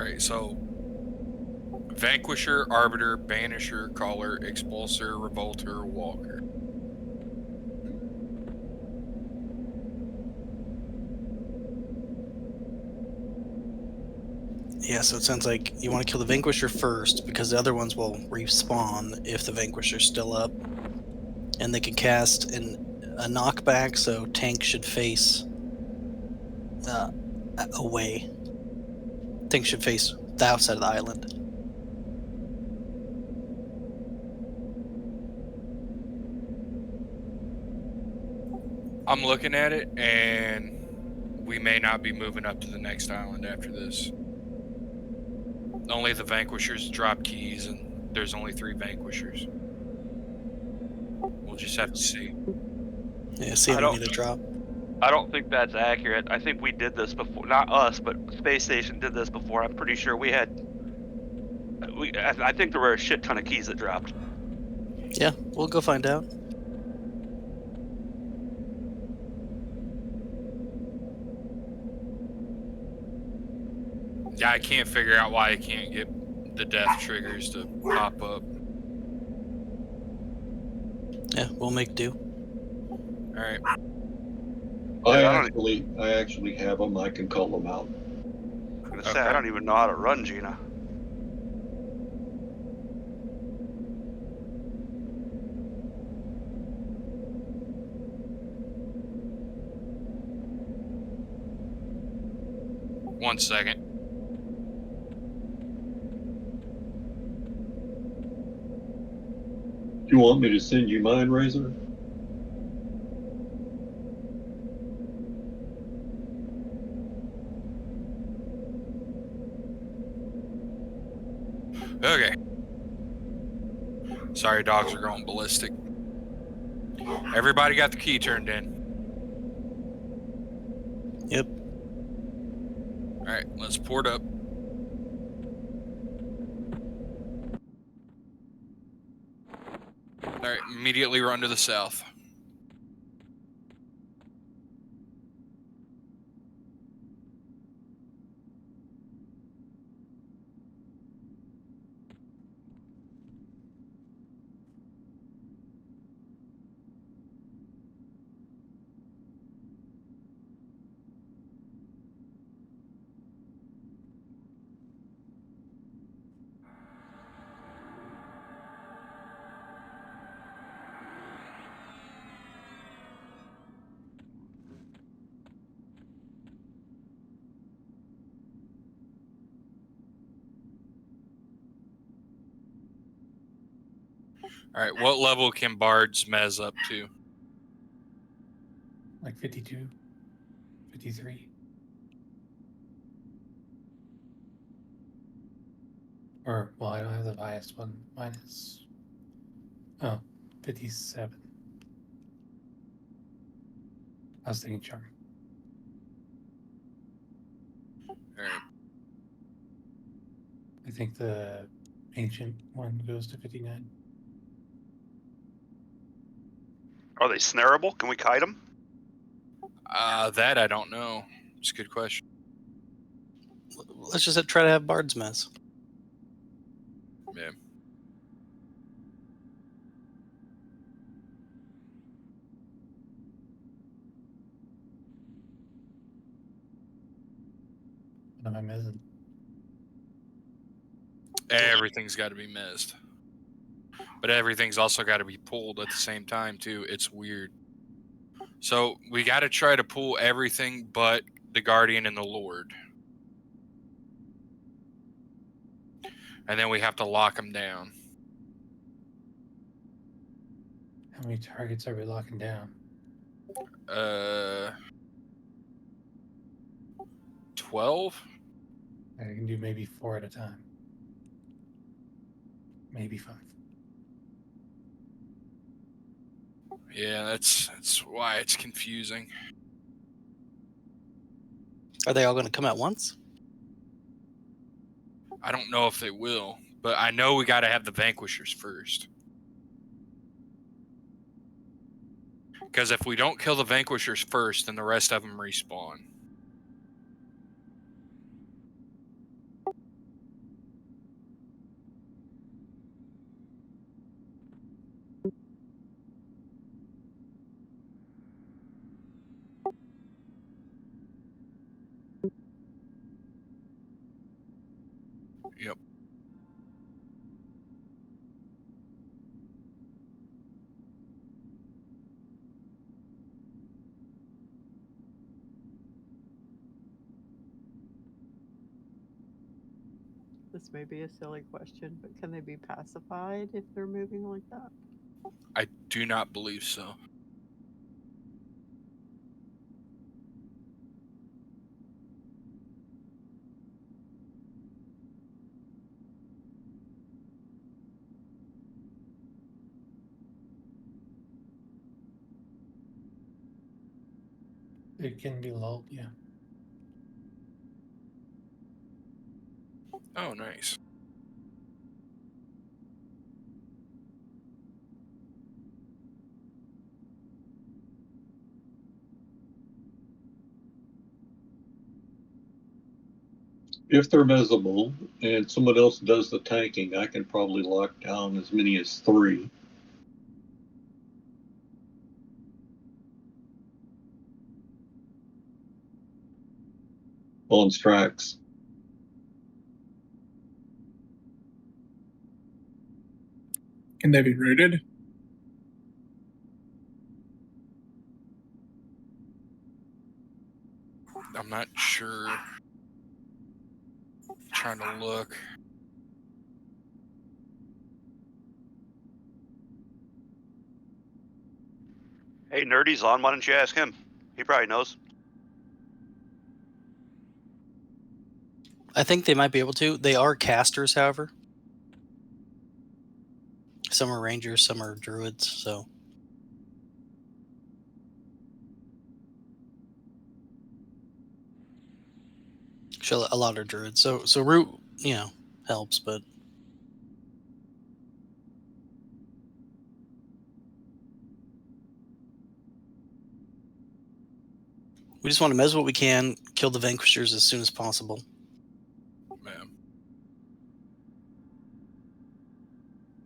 right, so Vanquisher, Arbiter, Banisher, Caller, Expulsor, Revolter, Walker. Yeah, so it sounds like you want to kill the Vanquisher first because the other ones will respawn if the Vanquisher's still up. And they can cast a knockback, so tank should face away. Tank should face the outside of the island. I'm looking at it, and we may not be moving up to the next island after this. Only the Vanquishers drop keys, and there's only 3 Vanquishers. We'll just have to see. Yeah, see how I many don't- they drop. I don't think that's accurate. I think we did this before. Not us, but Space Station did this before. I'm pretty sure we had. I think there were a shit ton of keys that dropped. Yeah, we'll go find out. Yeah, I can't figure out why I can't get the death triggers to pop up. Yeah, we'll make do. All right. I Yeah, I don't- actually have them. I can call them out. I'm gonna say Okay. I don't even know how to run Gina. One second. Do you want me to send you mine, Razor? Okay. Sorry, dogs are going ballistic. Everybody got the key turned in. Yep. All right, let's port up. All right, immediately run to the south. All right, what level can bards mez up to? Like 52, 53. Or, well, I don't have the highest one. Mine is, 57. I was thinking charm. All right. I think the ancient one goes to 59. Are they snareable? Can we kite them? That I don't know. It's a good question. Let's just try to have Bard's Mess. Yeah. What am I missing? Everything's got to be missed. But everything's also got to be pulled at the same time, too. It's weird. So we got to try to pull everything but the Guardian and the Lord. And then we have to lock them down. How many targets are we locking down? 12? I can do maybe 4 at a time. Maybe 5. Yeah, that's why it's confusing. Are they all going to come at once? I don't know if they will, but I know we got to have the Vanquishers first. Because if we don't kill the Vanquishers first, then the rest of them respawn. This may be a silly question, but can they be pacified if they're moving like that? I do not believe so. It can be lulled, yeah. Oh, nice. If they're visible and someone else does the tanking, I can probably lock down as many as 3. On tracks. Can they be rooted? I'm not sure. Trying to look. Hey, Nerdy's on. Why don't you ask him? He probably knows. I think they might be able to. They are casters, however. Some are rangers, some are druids. So a lot of druids. So root, helps, but we just want to mess what we can, kill the vanquishers as soon as possible. Man.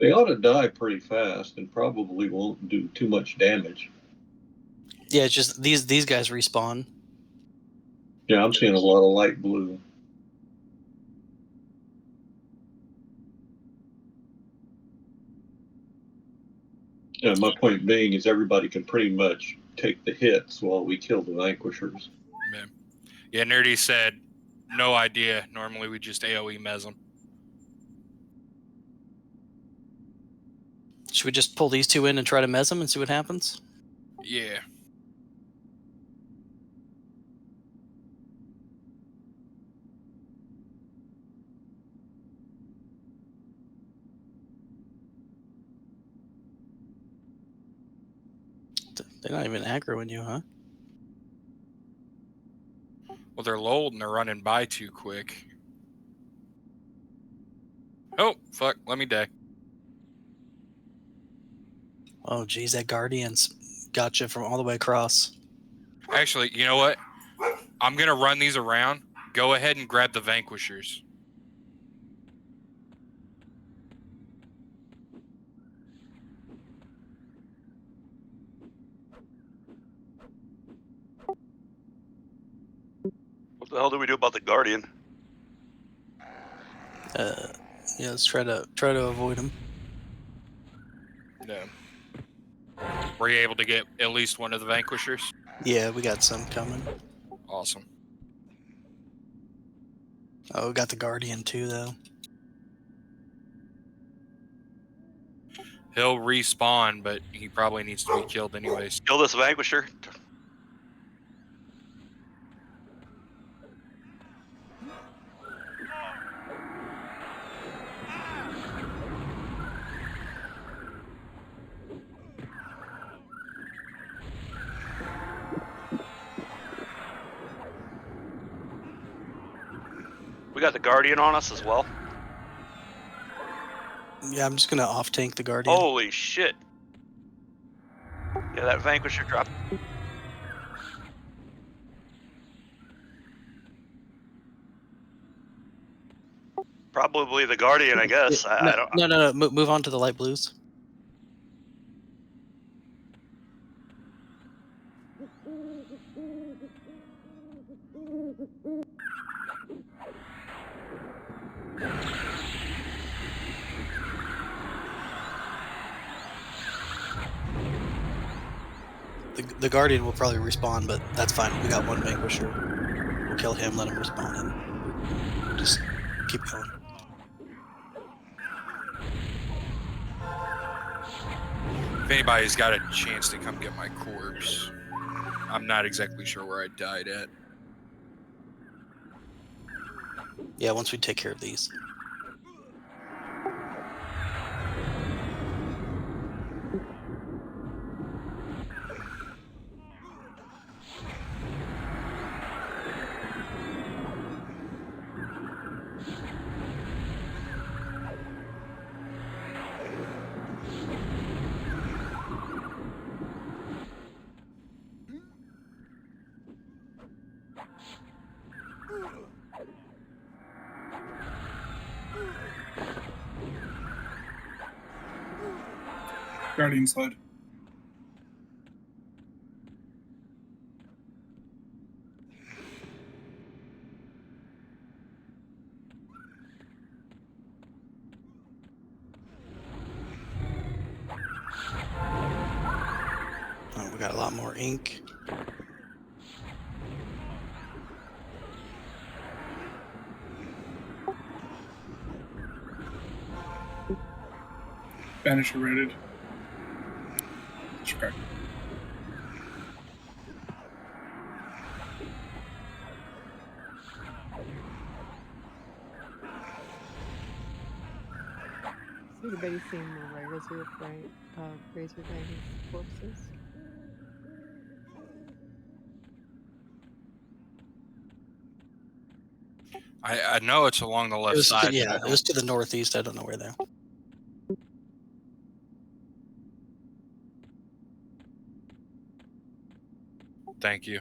They ought to die pretty fast and probably won't do too much damage. Yeah, it's just these guys respawn. Yeah, I'm seeing a lot of light blue. And my point being is everybody can pretty much take the hits while we kill the vanquishers. Man. Yeah, Nerdy said, no idea. Normally we just AoE mez them. Should we just pull these two in and try to mez them and see what happens? Yeah. They're not even aggroing you, huh? Well, they're lulled and they're running by too quick. Oh, fuck. Let me die. Oh, geez, that Guardian's got you from all the way across. Actually, you know what? I'm going to run these around. Go ahead and grab the vanquishers. What the hell do we do about the Guardian? Yeah, let's try to avoid them. No. Were you able to get at least one of the vanquishers? Yeah, we got some coming. Awesome. Oh, we got the Guardian too, though. He'll respawn, but he probably needs to be killed anyways. Kill this Vanquisher. We got the Guardian on us as well. Yeah, I'm just gonna off tank the Guardian. Holy shit. Yeah, that Vanquisher dropped. Probably the Guardian, I guess. I don't. No. Move on to the light blues. The Guardian will probably respawn, but that's fine. We got one Vanquisher. We'll kill him, let him respawn, and just keep going. anybody's got a chance to come get my corpse, I'm not exactly sure where I died at. Yeah, once we take care of these. Guardian sled. Oh, we got a lot more ink. Banisher rated. Discard. Has anybody seen the Razorbank's corpses? I know it's along the left side. Yeah, but I it was don't- to the northeast. I don't know where though. Thank you.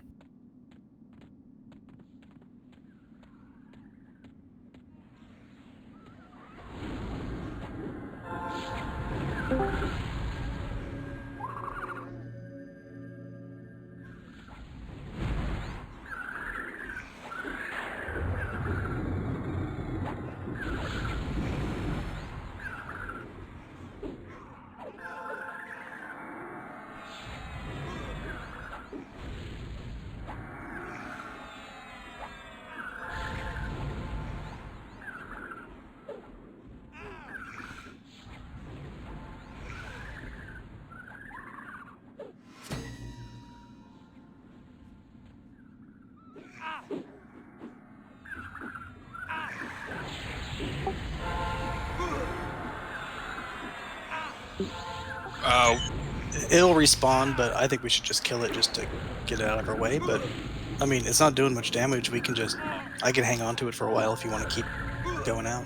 It'll respawn, but I think we should just kill it just to get it out of our way. But I mean, it's not doing much damage. We can just, I can hang on to it for a while if you want to keep going out.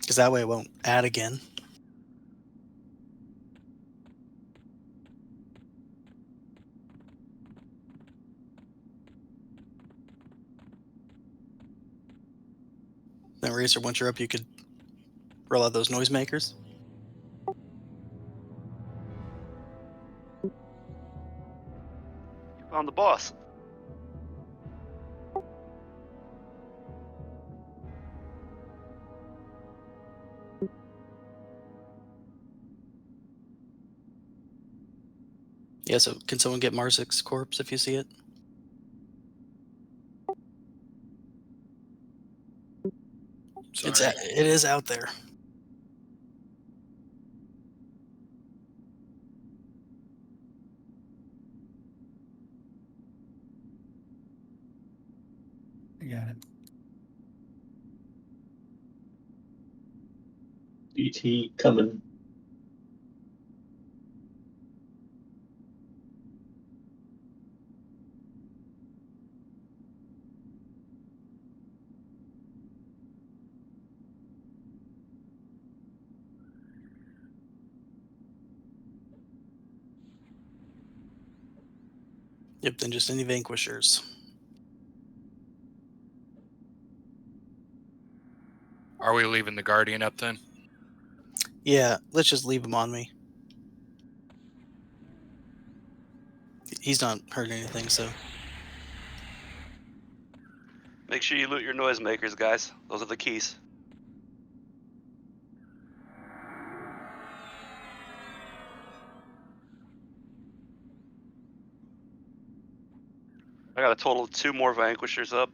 Because that way it won't add again. Then Racer, once you're up, you could roll out those noisemakers. I'm the boss. Yeah, so can someone get Marsik's corpse if you see it? Sorry. It is out there. I got it. DT coming. Yep, then just any vanquishers. Are we leaving the Guardian up then? Yeah, let's just leave him on me. He's not hurting anything, so. Make sure you loot your noisemakers, guys. Those are the keys. I got a total of 2 more vanquishers up.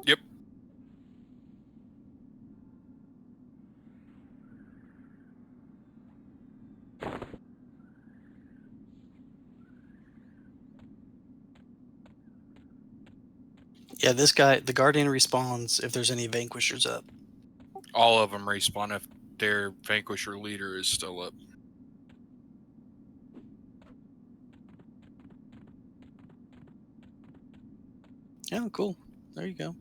Yep. Yeah, this guy, the Guardian respawns if there's any Vanquishers up. All of them respawn if their Vanquisher leader is still up. Oh, cool. There you go.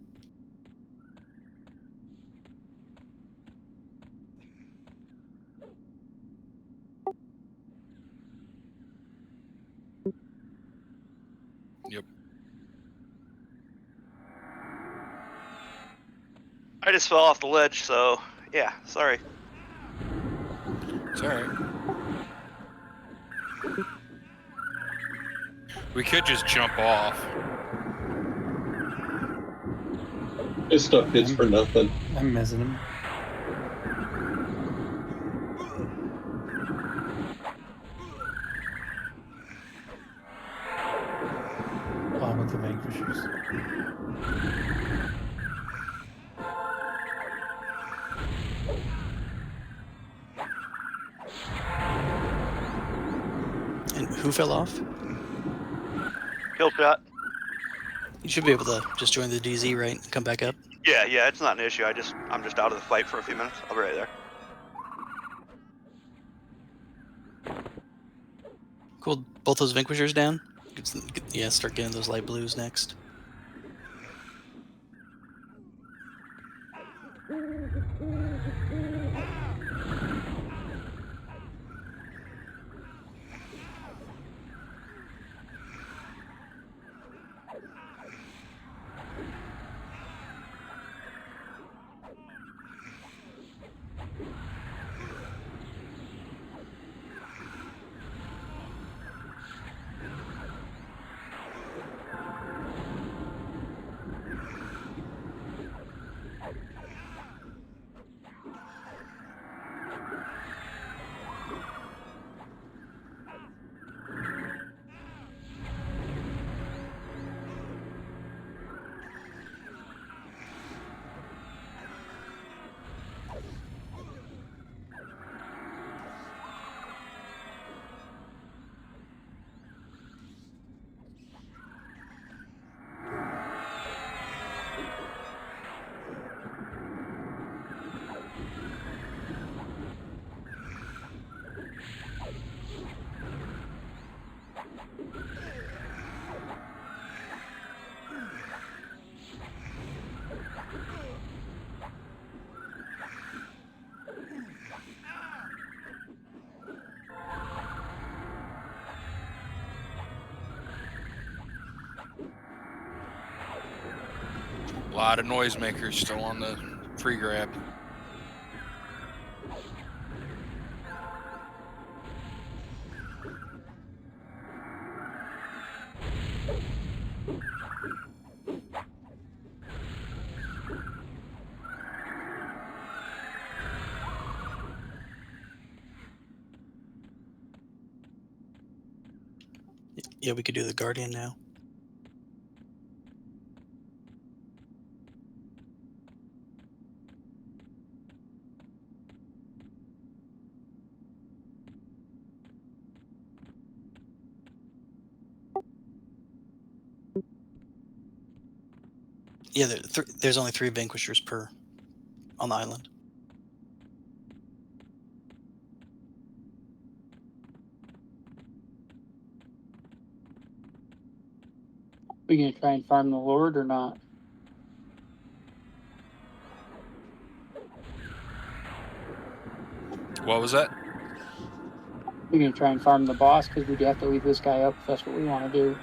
Yep. I just fell off the ledge, so yeah, sorry. It's alright. We could just jump off. This stuff hits for nothing. I'm missing him. Oh, with the Vanquishers. And who fell off? Kill shot. You should be able to just join the DZ, right? And come back up. Yeah, it's not an issue. I'm just out of the fight for a few minutes. I'll be right there. Cool. Both those Vanquishers down? Yeah, start getting those light blues next. A lot of noisemakers still on the free grab. Yeah, we could do the Guardian now. Yeah, there's only 3 Vanquishers per on the island. We gonna try and farm the Lord or not? What was that? We're gonna try and farm the boss because we'd have to leave this guy up if that's what we want to do.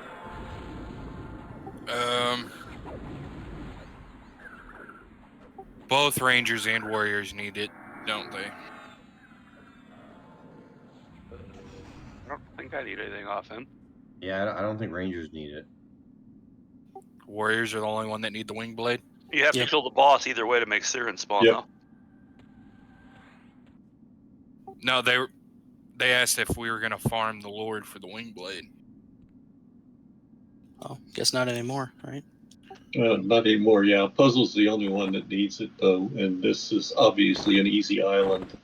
Both Rangers and Warriors need it, don't they? I don't think I need anything off him. Yeah, I don't think Rangers need it. Warriors are the only one that need the wing blade. You have to kill the boss either way to make Siren spawn, Yep. though. No, they asked if we were gonna farm the Lord for the wing blade. Oh, guess not anymore, right? Not anymore, yeah. Puzzle's the only one that needs it, though, and this is obviously an easy island.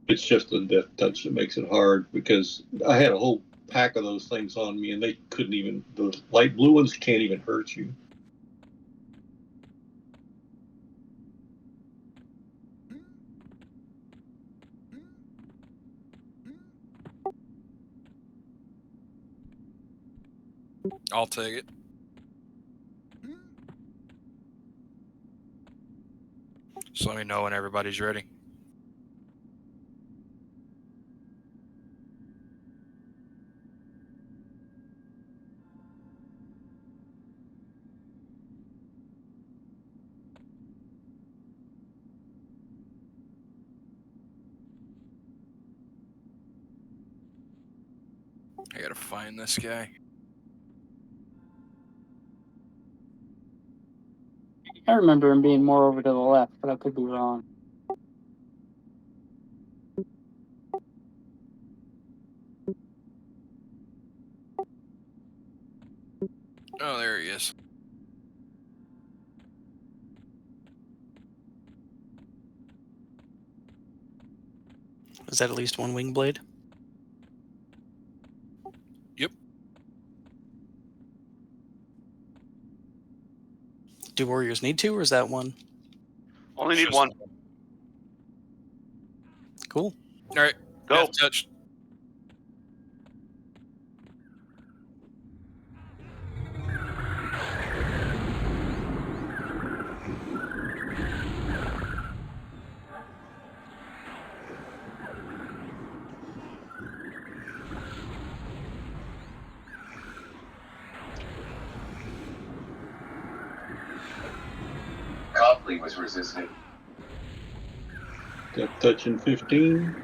It's just the death touch that makes it hard, because I had a whole pack of those things on me, and they couldn't even. The light blue ones can't even hurt you. I'll take it. Just let me know when everybody's ready. I gotta find this guy. I remember him being more over to the left, but I could be wrong. Oh, there he is. Is that at least one wing blade? Yep. Do warriors need two, or is that one? Only need Just one. Cool. All right. Go. Death touch. Copley was resistant. Death touch in 15,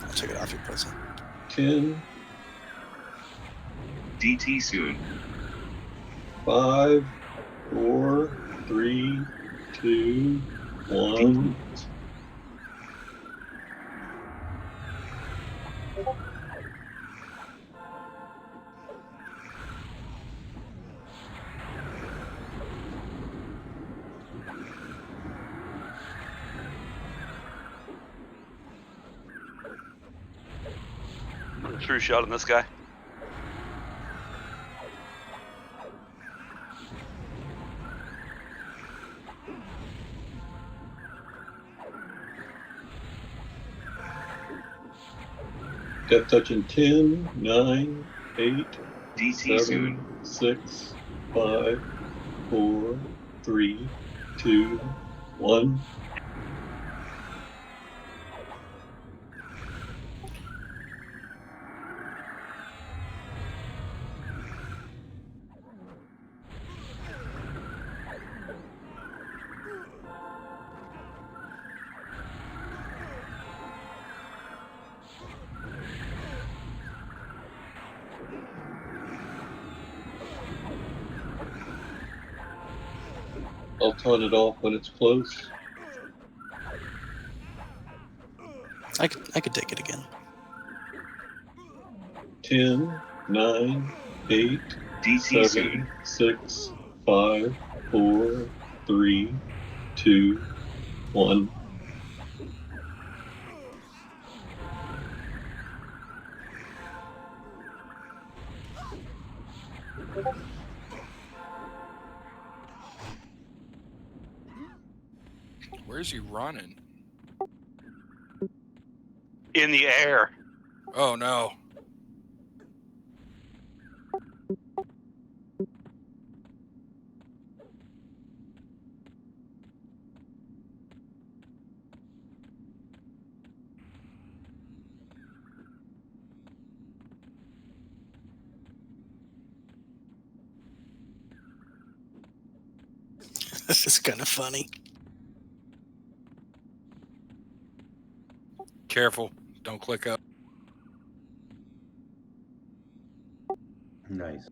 I'll take it off your puzzle. 10, DT soon. 5, 4, 3, 2, 1. True shot on this guy. Death touch in 10, 9, 8, DT 7, soon. 6, 5, 4, 3, 2, 1. I'll taunt it off when it's close. I could take it again. 10, 9, 8, DT 7, soon. 6, 5, 4, 3, 2, 1. Where's he running? In the air. Oh, no. This is kind of funny. Careful. Don't click up. Nice.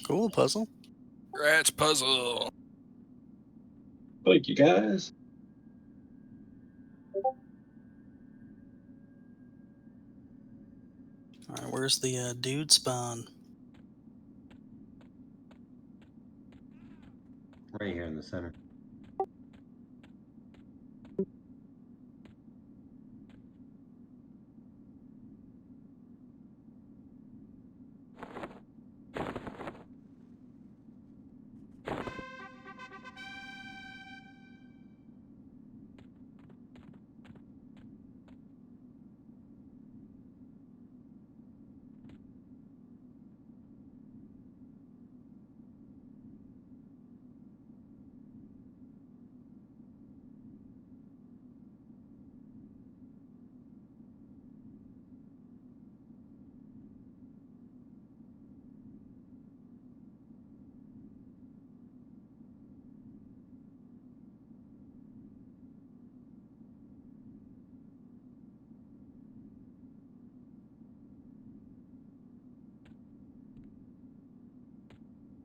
Cool puzzle. Rats puzzle. Thank you, guys. All right, where's the dude spawn? Right here in the center.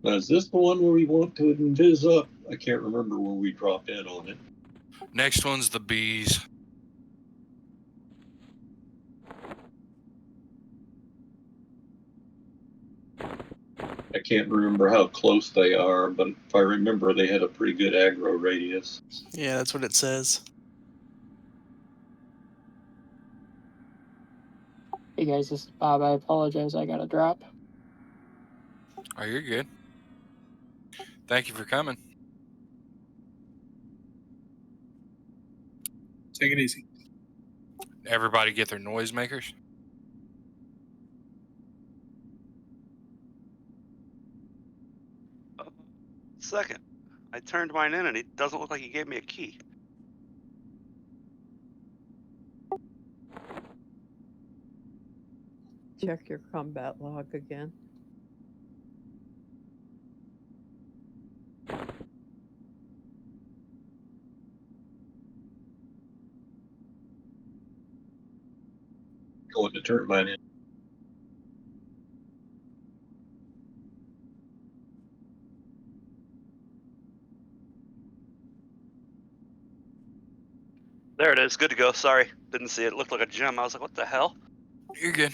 Now, is this the one where we want to invis up? I can't remember where we drop in on it. Next one's the bees. I can't remember how close they are, but if I remember, they had a pretty good aggro radius. Yeah, that's what it says. Hey guys, this is Bob. I apologize. I got to drop. Oh, you're good. Thank you for coming. Take it easy. Everybody get their noisemakers. Second, I turned mine in and it doesn't look like he gave me a key. Check your combat log again. Going to turn mine in. There it is. Good to go. Sorry. Didn't see it. It looked like a gem. I was like, what the hell? You're good.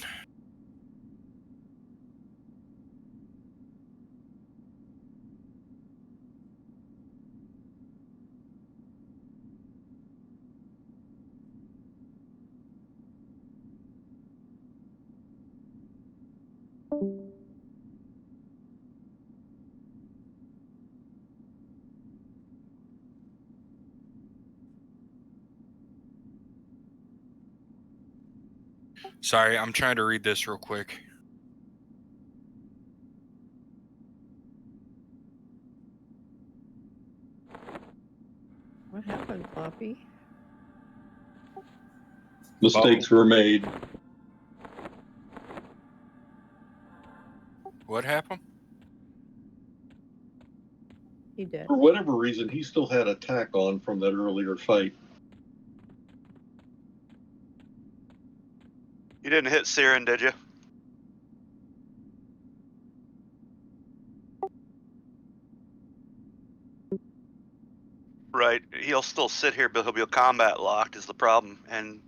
Sorry, I'm trying to read this real quick. What happened, Floppy? Mistakes were made. What happened? He did. For whatever reason, he still had a tack on from that earlier fight. You didn't hit Siren, did you? Right. He'll still sit here, but he'll be combat locked is the problem. And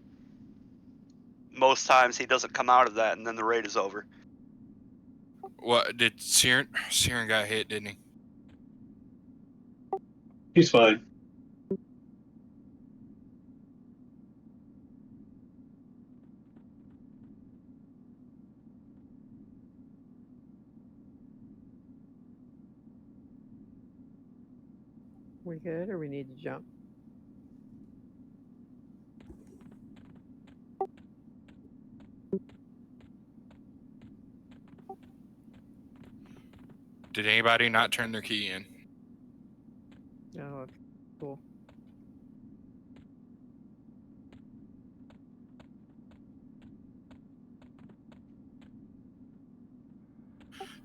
most times he doesn't come out of that and then the raid is over. What did Siren got hit, didn't he? He's fine. We good or we need to jump? Did anybody not turn their key in? Oh, okay. Cool.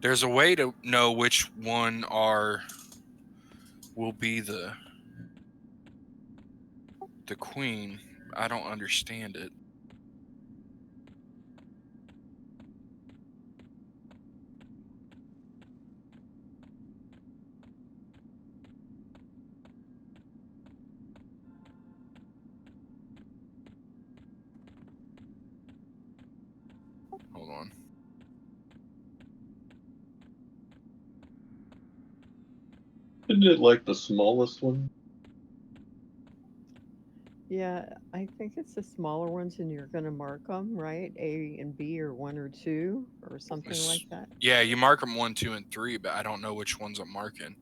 There's a way to know which one will be the queen. I don't understand it. Hold on. Isn't it like the smallest one? Yeah, I think it's the smaller ones, and you're going to mark them, right? A and B, or 1 or 2, or something like that. Yeah, you mark them 1, 2, and 3, but I don't know which ones I'm marking.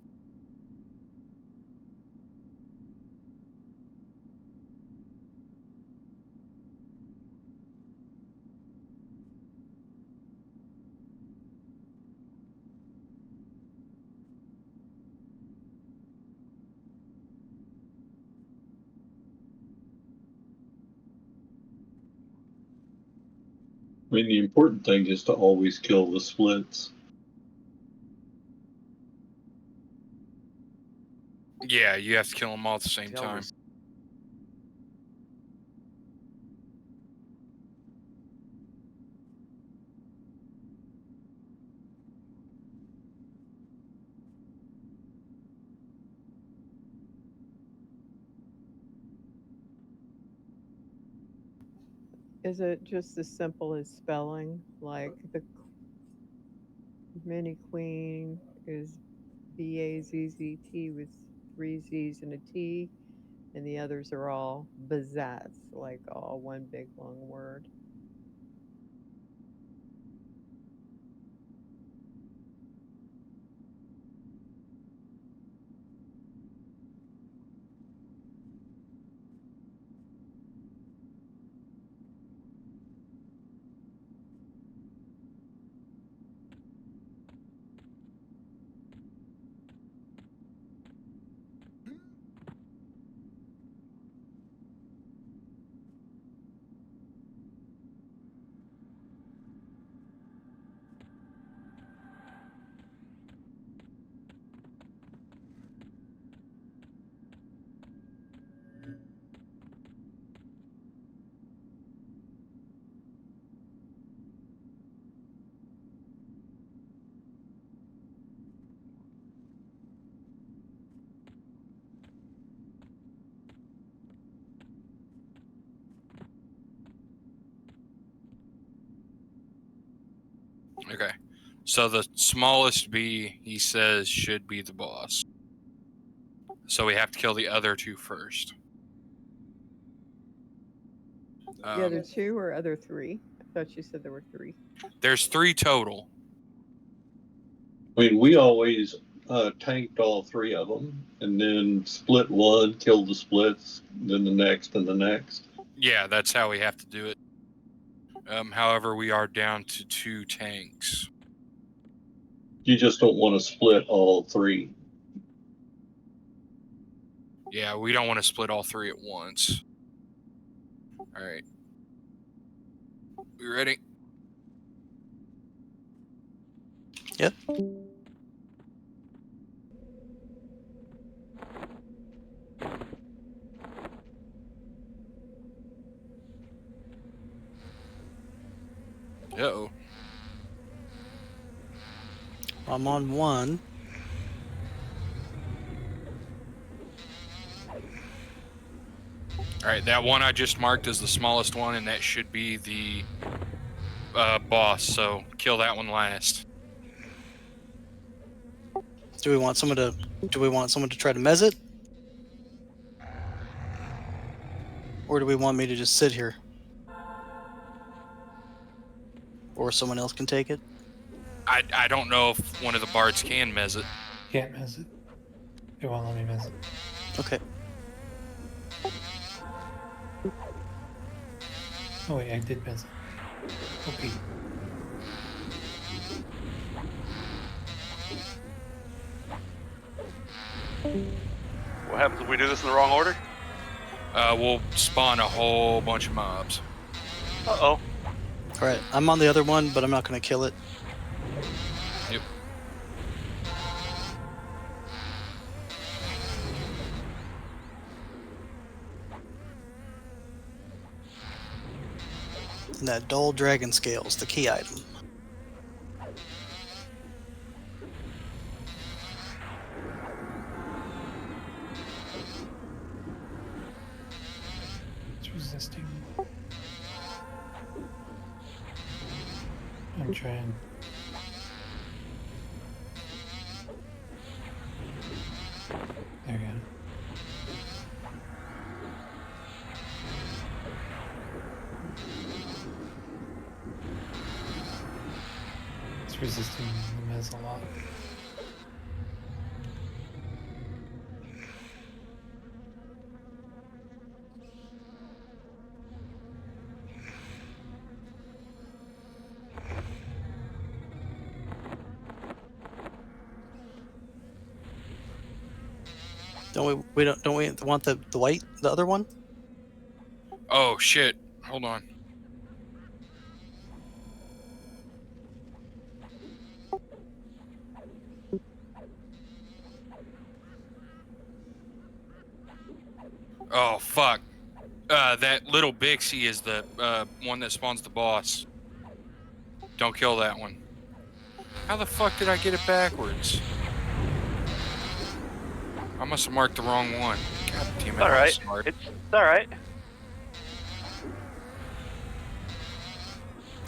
I mean, the important thing is to always kill the splits. Yeah, you have to kill them all at the same Kill time. this. Is it just as simple as spelling? Like the mini queen is Bazzzt with 3 Z's and a T, and the others are all bazats, like all one big long word. Okay. So the smallest bee, he says, should be the boss. So we have to kill the other two first. The other 2 or other 3? I thought you said there were 3. There's 3 total. I mean, we always tanked all 3 of them, and then split one, killed the splits, then the next, and the next. Yeah, that's how we have to do it. However, we are down to 2 tanks. You just don't want to split all 3. Yeah, we don't want to split all 3 at once. All right. We ready? Yep. Uh-oh. I'm on 1. All right, that one I just marked as the smallest one, and that should be the boss. So kill that one last. Do we want someone to try to mez it? Or do we want me to just sit here? Or someone else can take it? I don't know if one of the bards can mez it. Can't mess it. It won't let me mess it. Okay. Oh wait, I did mess it. Okay. What happens if we do this in the wrong order? We'll spawn a whole bunch of mobs. Uh-oh. Alright, I'm on the other one, but I'm not going to kill it. Yep. And that dull dragon scale is the key item. It's resisting. I'm trying. There we go. It's resisting the mez a lot. Don't we want the white, the other one? Oh shit! Hold on. Oh fuck! That little Bixie is the one that spawns the boss. Don't kill that one. How the fuck did I get it backwards? I must have marked the wrong one. God damn it! All right. I'm smart. It's all right.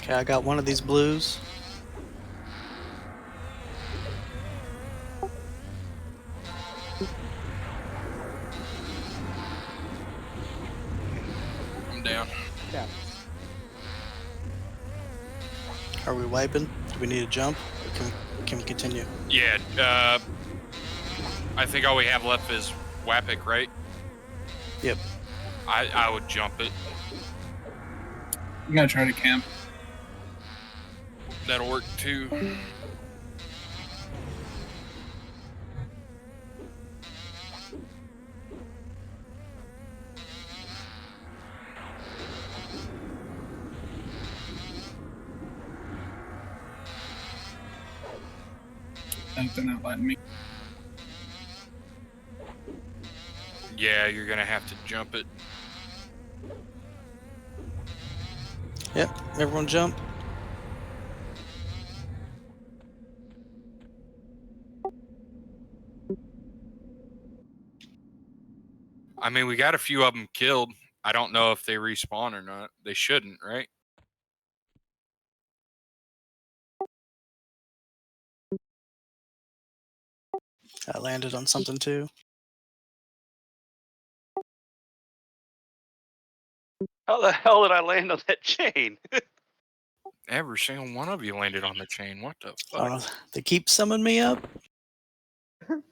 Okay, I got one of these blues. I'm down. Steps. Are we wiping? Do we need to jump? Or can we continue? Yeah, I think all we have left is Wapik, right? Yep. I would jump it. I'm gonna try to camp. That'll work too. I think they're not letting me. Yeah, you're gonna have to jump it. Yep. Everyone jump. I mean, we got a few of them killed. I don't know if they respawn or not. They shouldn't, right? I landed on something too. How the hell did I land on that chain? Every single one of you landed on the chain. What the fuck? They keep summing me up.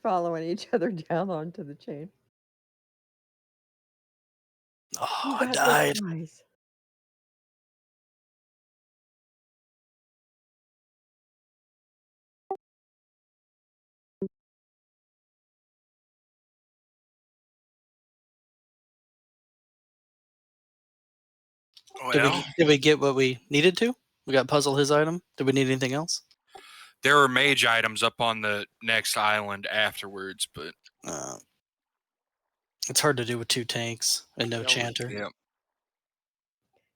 Following each other down onto the chain. Oh, You I got died. this, guys. Well, Did we get what we needed to? We got puzzle his item. Did we need anything else? there were mage items up on the next island afterwards, but It's hard to do with 2 tanks and no chanter. yeah.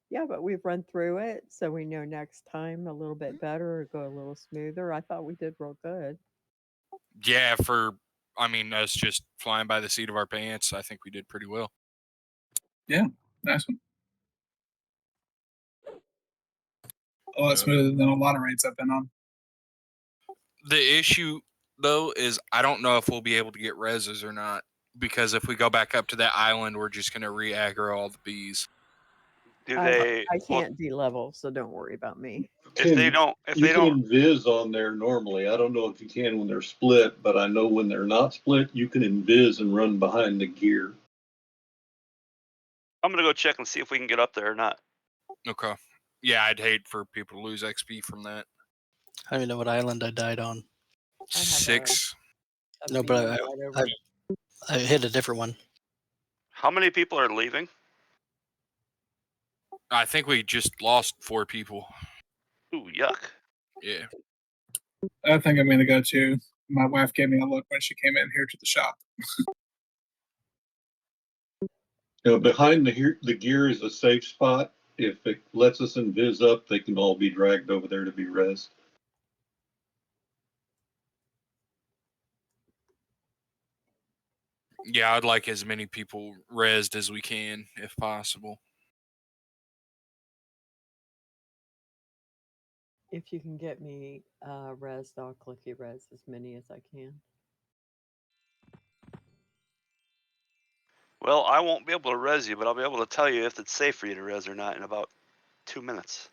Yeah, but we've run through it, so we know next time a little bit better or go a little smoother. I thought we did real good. Yeah, I mean, us just flying by the seat of our pants, I think we did pretty well. Yeah, nice one. A lot smoother than a lot of raids I've been on. The issue, though, is I don't know if we'll be able to get reses or not. Because if we go back up to that island, we're just going to re-aggro all the bees. Do they? I can't de-level, so don't worry about me. If they don't, you can invis on there normally. I don't know if you can when they're split, but I know when they're not split, you can invis and run behind the gear. I'm gonna go check and see if we can get up there or not. Okay. Yeah, I'd hate for people to lose XP from that. I don't even know what island I died on. 6. No, but I hit a different one. How many people are leaving? I think we just lost 4 people. Ooh, yuck. Yeah. I think I'm gonna go too. My wife gave me a look when she came in here to the shop. Behind the gear is a safe spot. If it lets us invis up, they can all be dragged over there to be res. Yeah, I'd like as many people resed as we can, if possible. If you can get me res, I'll clicky res as many as I can. Well, I won't be able to res you, but I'll be able to tell you if it's safe for you to res or not in about 2 minutes.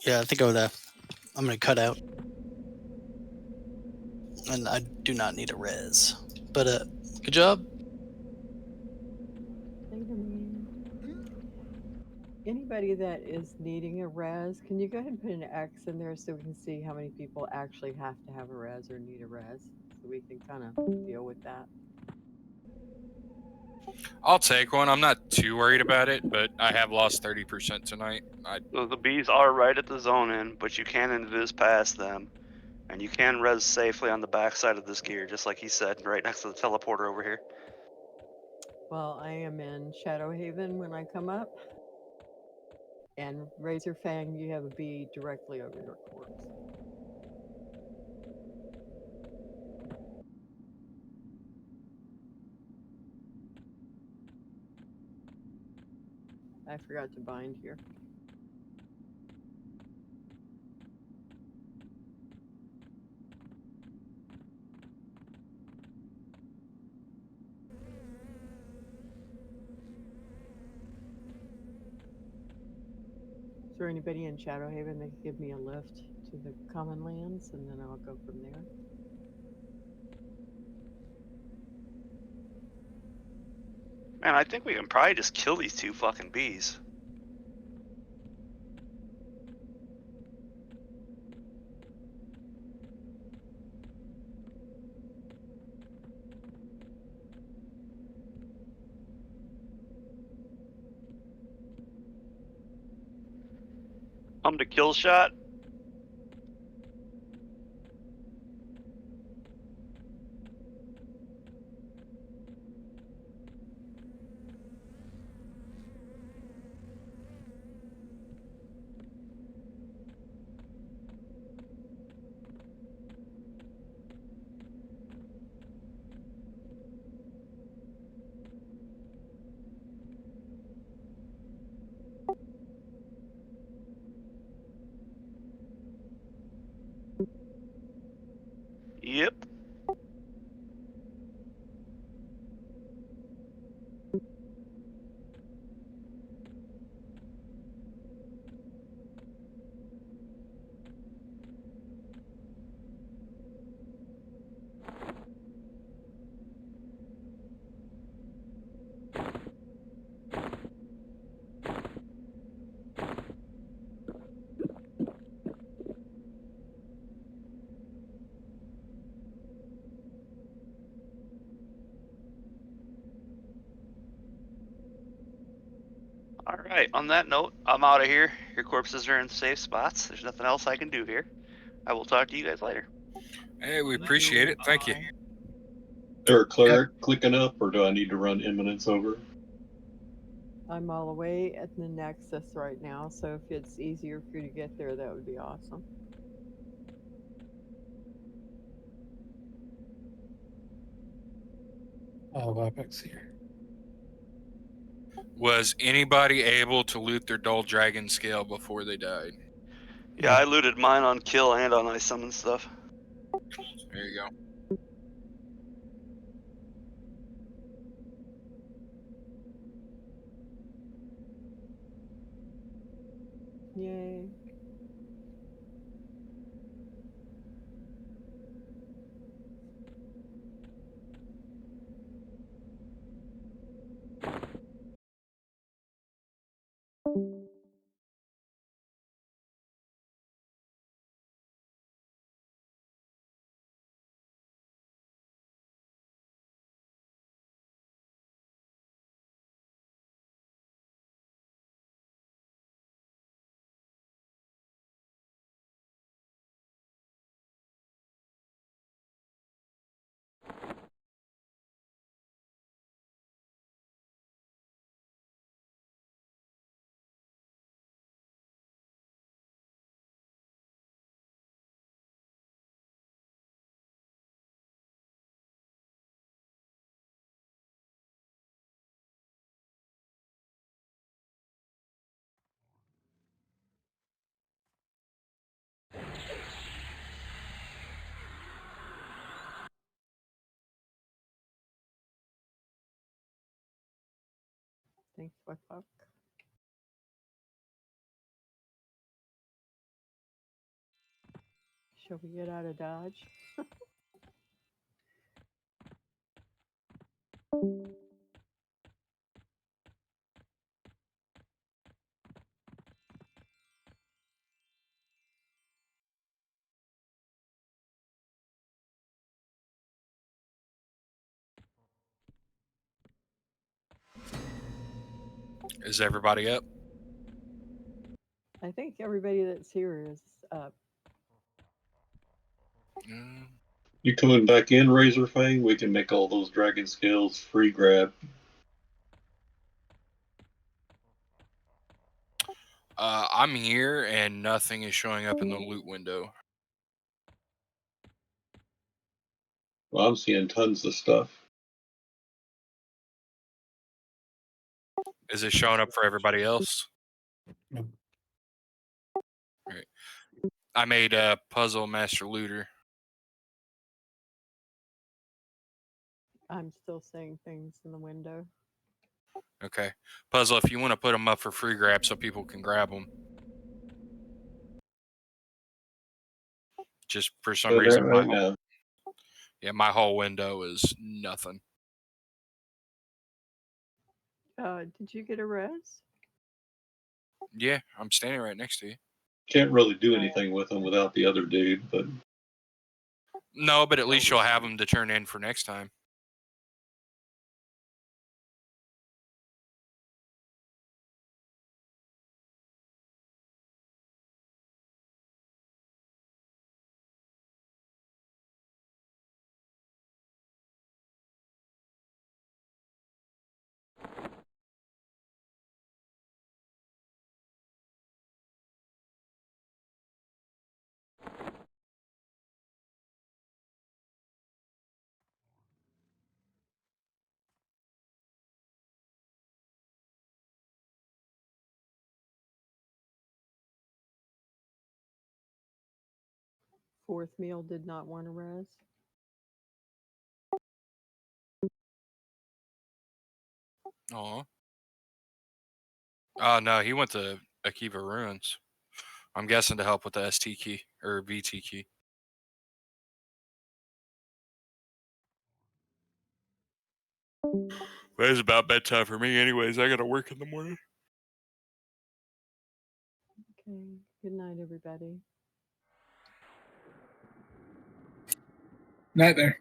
Yeah, I think I'm gonna cut out. And I do not need a res. But good job. Anybody that is needing a res, can you go ahead and put an X in there so we can see how many people actually have to have a res or need a res, so we can kind of deal with that. I'll take one. I'm not too worried about it, but I have lost 30% tonight. So the bees are right at the zone end, but you can invis past them. And you can res safely on the backside of this gear, just like he said, right next to the teleporter over here. Well, I am in Shadow Haven when I come up. And Razor Fang, you have a bee directly over your corpse. I forgot to bind here. Is there anybody in Shadowhaven that could give me a lift to the common lands, and then I'll go from there? Man, I think we can probably just kill these two fucking bees. I'm the kill shot. Yep. All right. On that note, I'm out of here. Your corpses are in safe spots. There's nothing else I can do here. I will talk to you guys later. Hey, we appreciate it. Thank you. There a cleric clicking up, or do I need to run Imminence over? I'm all the way at the Nexus right now, so if it's easier for you to get there, that would be awesome. Oh, Epic's here. Was anybody able to loot their dull dragon scale before they died? Yeah, I looted mine on kill and on ice summon stuff. There you go. Yay. Thanks, Whitlock. Shall we get out of Dodge? Is everybody up? I think everybody that's here is up. You coming back in, Razorfang? We can make all those dragon scales free grab. I'm here and nothing is showing up in the loot window. Well, I'm seeing tons of stuff. Is it showing up for everybody else? Nope. Right. I made a puzzle master looter. I'm still seeing things in the window. Okay. Puzzle, if you want to put them up for free grab so people can grab them. Just for some Doing that reason, right now. my whole window is nothing. Did you get a res? Yeah, I'm standing right next to you. Can't really do anything with them without the other dude, but No, but at least you'll have them to turn in for next time. Fourth meal did not want a res. Oh. Oh no, he went to Akiva Ruins. I'm guessing to help with the ST key or VT key. But it's about bedtime for me, anyways. I gotta work in the morning. Okay. Good night, everybody. Night there.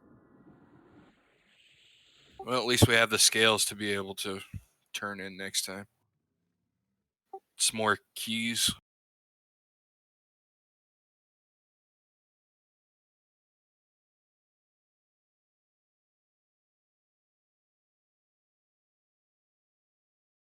Well, at least we have the scales to be able to turn in next time. Some more keys.